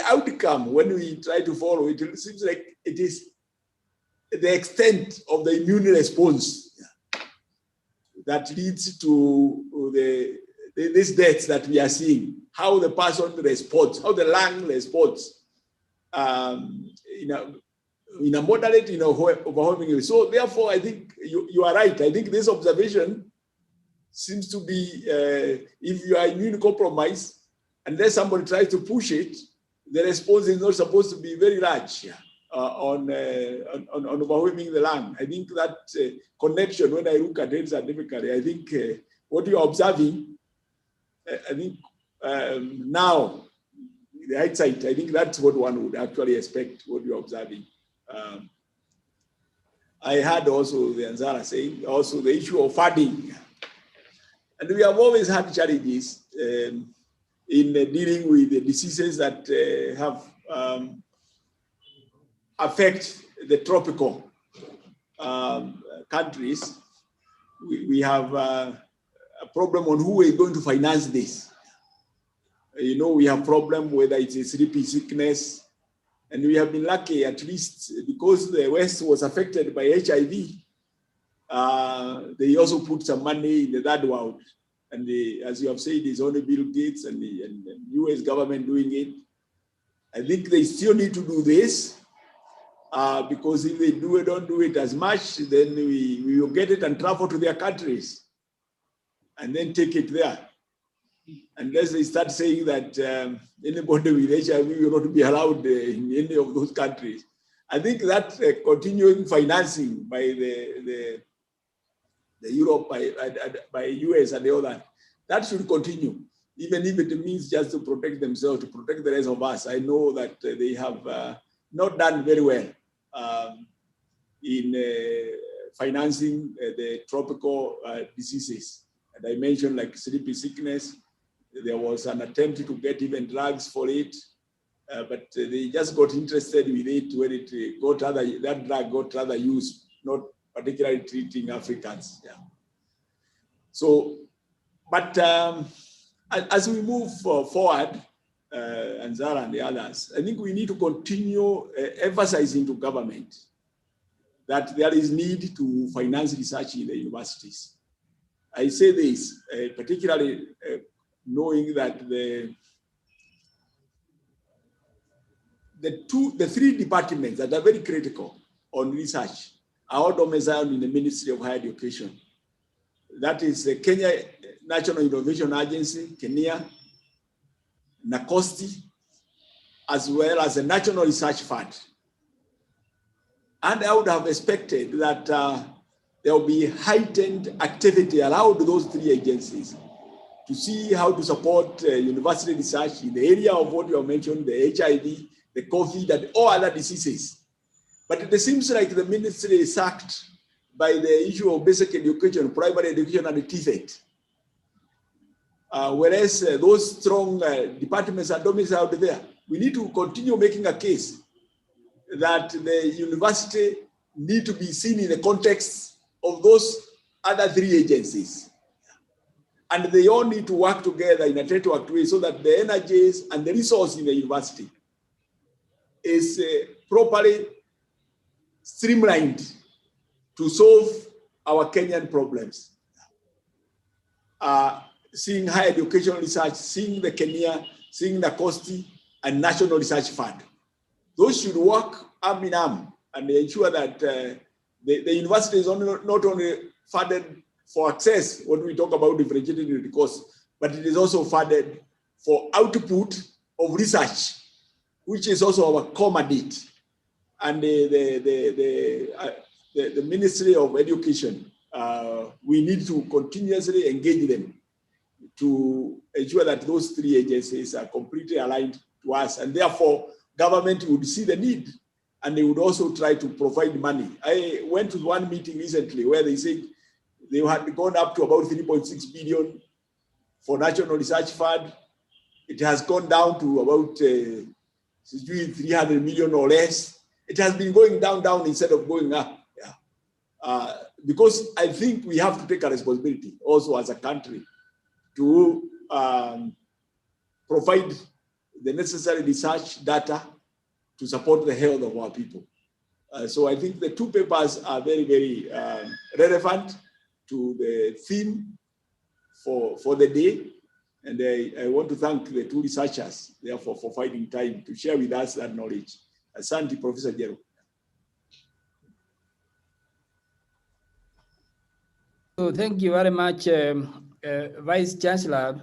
outcome when we try to follow it, it seems like it is the extent of the immune response that leads to these deaths that we are seeing, how the person responds, how the lung responds in a moderate, overwhelming way. So therefore, I think you are right. I think this observation seems to be, if you are immune compromised, unless somebody tries to push it, the response is not supposed to be very large on overwhelming the lung. I think that connection, when I look at it scientifically, I think what you are observing, I think now, the hindsight, I think that's what one would actually expect, what you're observing. I had also the Anzala saying, also the issue of funding. And we have always had challenges in dealing with the diseases that have affect the tropical countries. We have a problem on who is going to finance this. We have problem whether it's a sleepy sickness, and we have been lucky, at least because the West was affected by HIV. They also put some money in the third world, and as you have said, it's only Bill Gates and the US government doing it. I think they still need to do this, because if they don't do it as much, then we will get it and travel to their countries and then take it there. Unless they start saying that anybody with HIV will not be allowed in any of those countries. I think that continuing financing by the Europe, by US and the other, that should continue, even if it means just to protect themselves, to protect the rest of us. I know that they have not done very well in financing the tropical diseases. And I mentioned like sleepy sickness. There was an attempt to get even drugs for it, but they just got interested with it when it got that drug got other use, not particularly treating Africans. Yeah. So, but as we move forward, and Zara and the others, I think we need to continue emphasizing to government that there is need to finance research in the universities. I say this particularly knowing that the three departments that are very critical on research are all domiciled in the Ministry of Higher Education. That is the Kenya National Innovation Agency, Kenya, NACOSTI, as well as the National Research Fund. And I would have expected that there will be heightened activity around those three agencies to see how to support university research in the area of what you have mentioned, the HIV, the COVID, and all other diseases. But it seems like the ministry is sacked by the issue of basic education, primary education, and TVET. Whereas those strong departments are domiciled there. We need to continue making a case that the university need to be seen in the context of those other three agencies. And they all need to work together in a networked way so that the energies and the resource in the university is properly streamlined to solve our Kenyan problems. Seeing higher education research, seeing the Kenya, seeing the NACOSTI and National Research Fund. Those should work arm in arm and ensure that the university is not only funded for access, when we talk about differentiated in the course, but it is also funded for output of research, which is also our core mandate. And the Ministry of Education, we need to continuously engage them to ensure that those three agencies are completely aligned to us, and therefore government would see the need and they would also try to provide money. I went to one meeting recently where they said they had gone up to about 3.6 billion for National Research Fund. It has gone down to about 300 million or less. It has been going down instead of going up. Yeah. Because I think we have to take a responsibility also as a country to provide the necessary research data to support the health of our people. So I think the two papers are very, very relevant to the theme for the day. And I want to thank the two researchers, therefore, for finding time to share with us that knowledge. Asante, Professor Jero. So thank you very much, Vice Chancellor.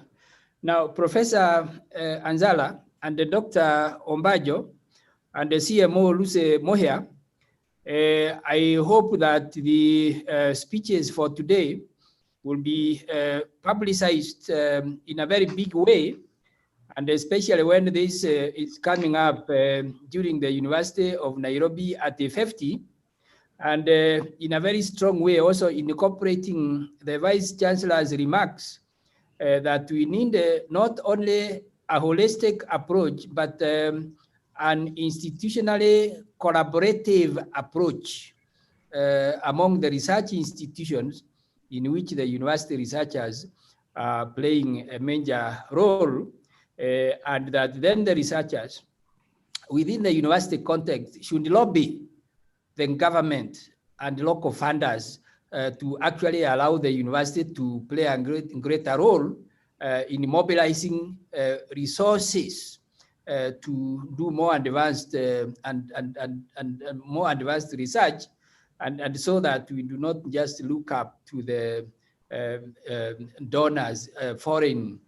Now, Professor Anzala and the Dr. Ombadio and the CMO Luce Mohia, I hope that the speeches for today will be publicized in a very big way, and especially when this is coming up during the University of Nairobi at the 50, and in a very strong way also incorporating the Vice Chancellor's remarks that we need not only a holistic approach, but an institutionally collaborative approach among the research institutions in which the university researchers are playing a major role, and that then the researchers within the university context should lobby the government and local funders to actually allow the university to play a greater role in mobilizing resources to do more advanced and more advanced research, and so that we do not just look up to the donors, foreign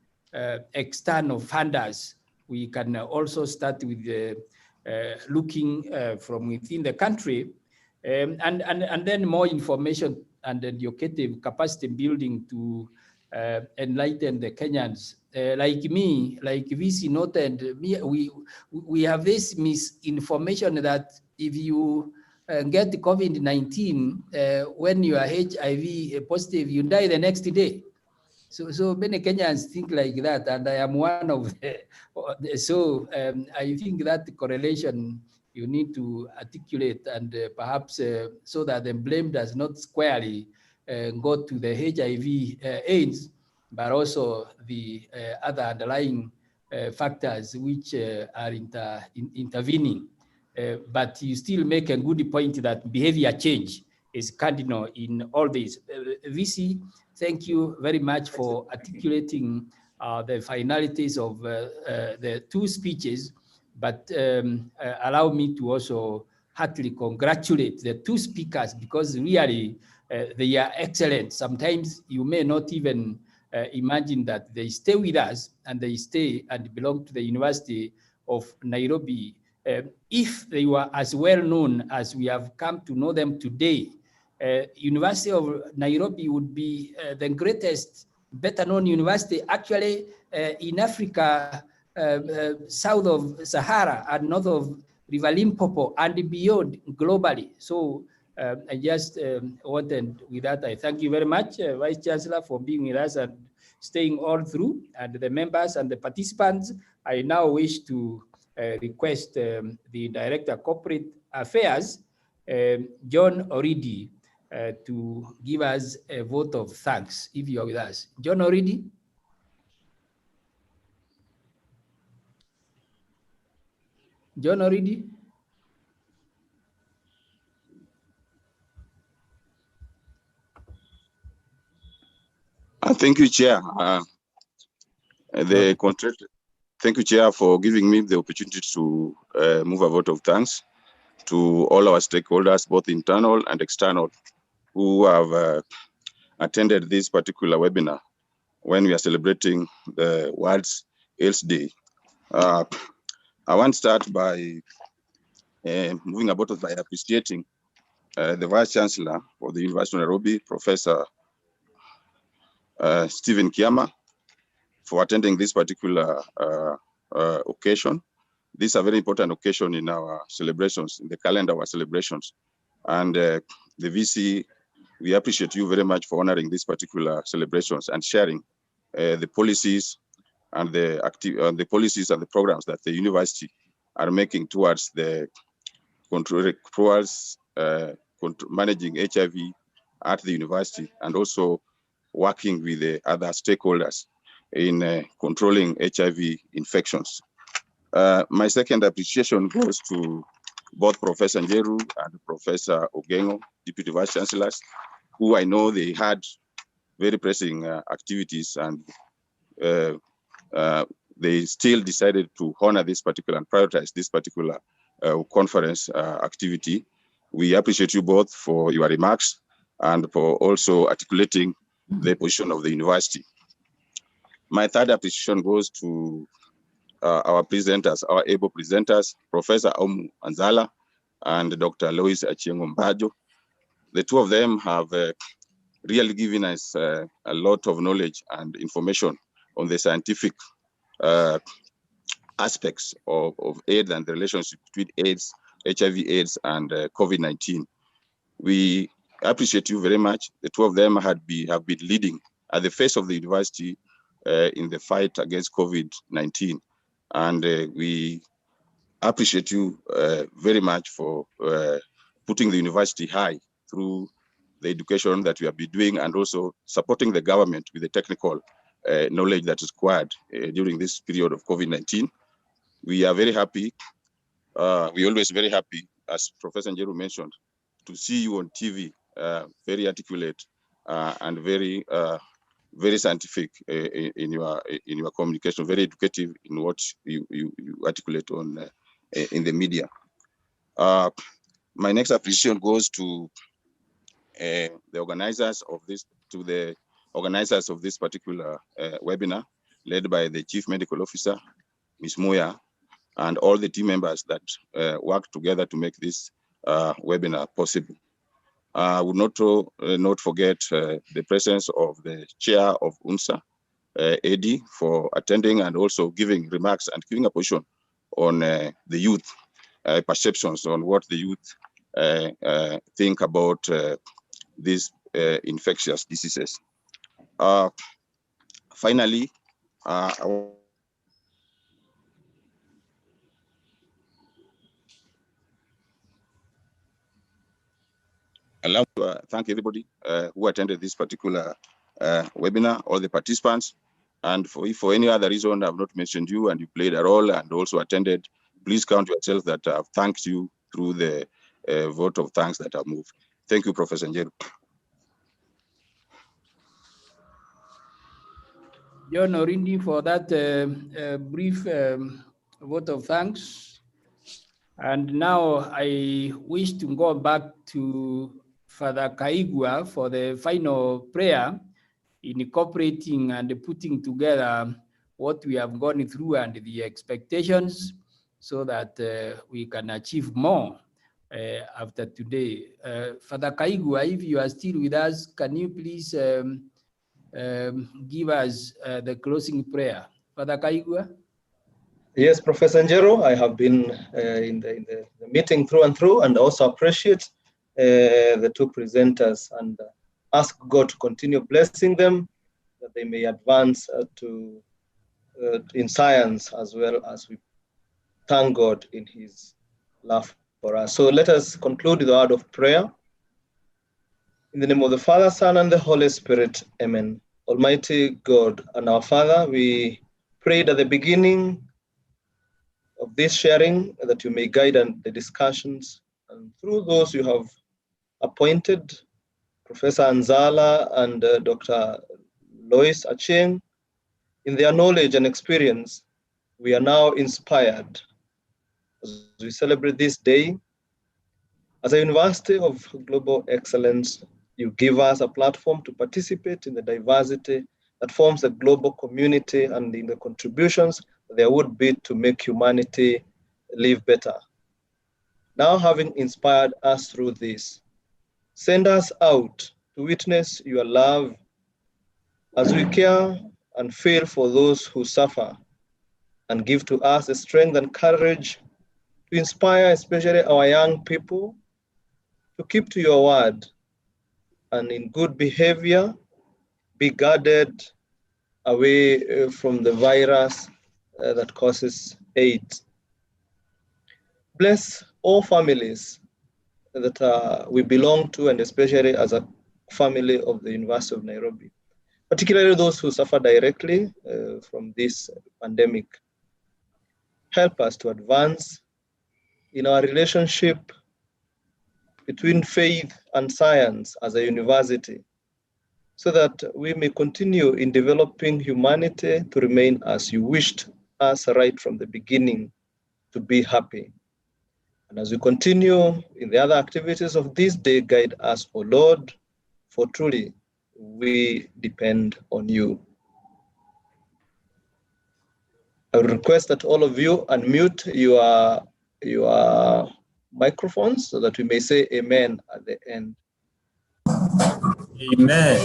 external funders. We can also start with looking from within the country, and then more information and educative capacity building to enlighten the Kenyans. Like me, like VC noted, we have this misinformation that if you get COVID-19, when you are HIV positive, you die the next day. So many Kenyans think like that, and I am one of the so I think that correlation you need to articulate, and perhaps so that the blame does not squarely go to the HIV AIDS, but also the other underlying factors which are intervening. But you still make a good point that behavior change is cardinal in all this. VC, thank you very much for articulating the finalities of the two speeches, but allow me to also heartily congratulate the two speakers, because really they are excellent. Sometimes you may not even imagine that they stay with us, and they stay and belong to the University of Nairobi. If they were as well known as we have come to know them today, University of Nairobi would be the greatest, better known university actually in Africa, south of Sahara and north of River Limpopo and beyond globally. So I just wanted, with that, I thank you very much, Vice Chancellor, for being with us and staying all through, and the members and the participants. I now wish to request the Director of Corporate Affairs, John Oridi, to give us a vote of thanks, if you are with us. John Oridi? John Oridi? Thank you, Chair. Thank you, Chair, for giving me the opportunity to move a vote of thanks to all our stakeholders, both internal and external, who have attended this particular webinar when we are celebrating the World's AIDS Day. I want to start by moving a vote by appreciating the Vice Chancellor of the University of Nairobi, Professor Stephen Kiama, for attending this particular occasion. This is a very important occasion in our celebrations, in the calendar of our celebrations. And the VC, we appreciate you very much for honoring these particular celebrations and sharing the policies and the policies and the programs that the university are making towards the managing HIV at the university, and also working with the other stakeholders in controlling HIV infections. My second appreciation goes to both Professor Njeru and Professor Ogengo, Deputy Vice Chancellors, who I know they had very pressing activities, and they still decided to honor this particular and prioritize this particular conference activity. We appreciate you both for your remarks and for also articulating the position of the university. My third appreciation goes to our presenters, our able presenters, Professor Omu Anzala and Dr. Louise Ombadio. The two of them have really given us a lot of knowledge and information on the scientific aspects of AIDS and the relationship between AIDS, HIV AIDS, and COVID-19. We appreciate you very much. The two of them have been leading at the face of the university in the fight against COVID-19. And we appreciate you very much for putting the university high through the education that we have been doing, and also supporting the government with the technical knowledge that is required during this period of COVID-19. We are very happy. We're always very happy, as Professor Njeru mentioned, to see you on TV, very articulate and very very scientific in your communication, very educative in what you articulate on in the media. My next appreciation goes to the organizers of this, particular webinar, led by the Chief Medical Officer, Ms. Moya, and all the team members that worked together to make this webinar possible. I would not forget the presence of the chair of UNSA, Eddie, for attending and also giving remarks and giving a position on the youth perceptions on what the youth think about these infectious diseases. Finally, I'd like to thank everybody who attended this particular webinar, all the participants. And for any other reason I've not mentioned you and you played a role and also attended, please count yourself that I've thanked you through the vote of thanks that I've moved. Thank you, Professor Njeru. John Orindi, for that brief vote of thanks. And now I wish to go back to Father Kaigwa for the final prayer in incorporating and putting together what we have gone through and the expectations so that we can achieve more after today. Father Kaigwa, if you are still with us, can you please give us the closing prayer? Father Kaigwa? Yes, Professor Njeru, I have been in the meeting through and through, and also appreciate the two presenters and ask God to continue blessing them, that they may advance in science, as well as we thank God in his love for us. So let us conclude with the word of prayer. In the name of the Father, Son, and the Holy Spirit, amen. Almighty God and our Father, we prayed at the beginning of this sharing that you may guide the discussions, and through those you have appointed, Professor Anzala and Dr. Louise Acien, in their knowledge and experience, we are now inspired as we celebrate this day. As a University of Global Excellence, you give us a platform to participate in the diversity that forms the global community and in the contributions there would be to make humanity live better. Now, having inspired us through this, send us out to witness your love as we care and feel for those who suffer, and give to us the strength and courage to inspire especially our young people to keep to your word and in good behavior be guarded away from the virus that causes AIDS. Bless all families that we belong to, and especially as a family of the University of Nairobi, particularly those who suffer directly from this pandemic. Help us to advance in our relationship between faith and science as a university, so that we may continue in developing humanity to remain as you wished us right from the beginning, to be happy. And as we continue in the other activities of this day, guide us, O Lord, for truly we depend on you. I would request that all of you unmute your microphones so that we may say amen at the end. Amen.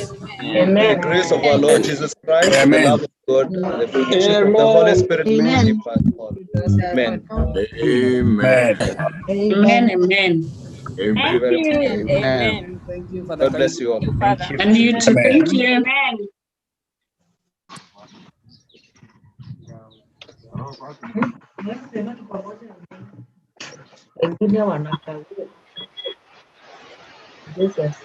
May the grace of our Lord Jesus Christ, and the love of God, and the fellowship of the Holy Spirit keep us all. Amen. Amen. Amen. Amen. Thank you very much. Amen. Thank you, Father God bless you all. Father. And you too. Thank you. Wengine wanakawia. Jesus.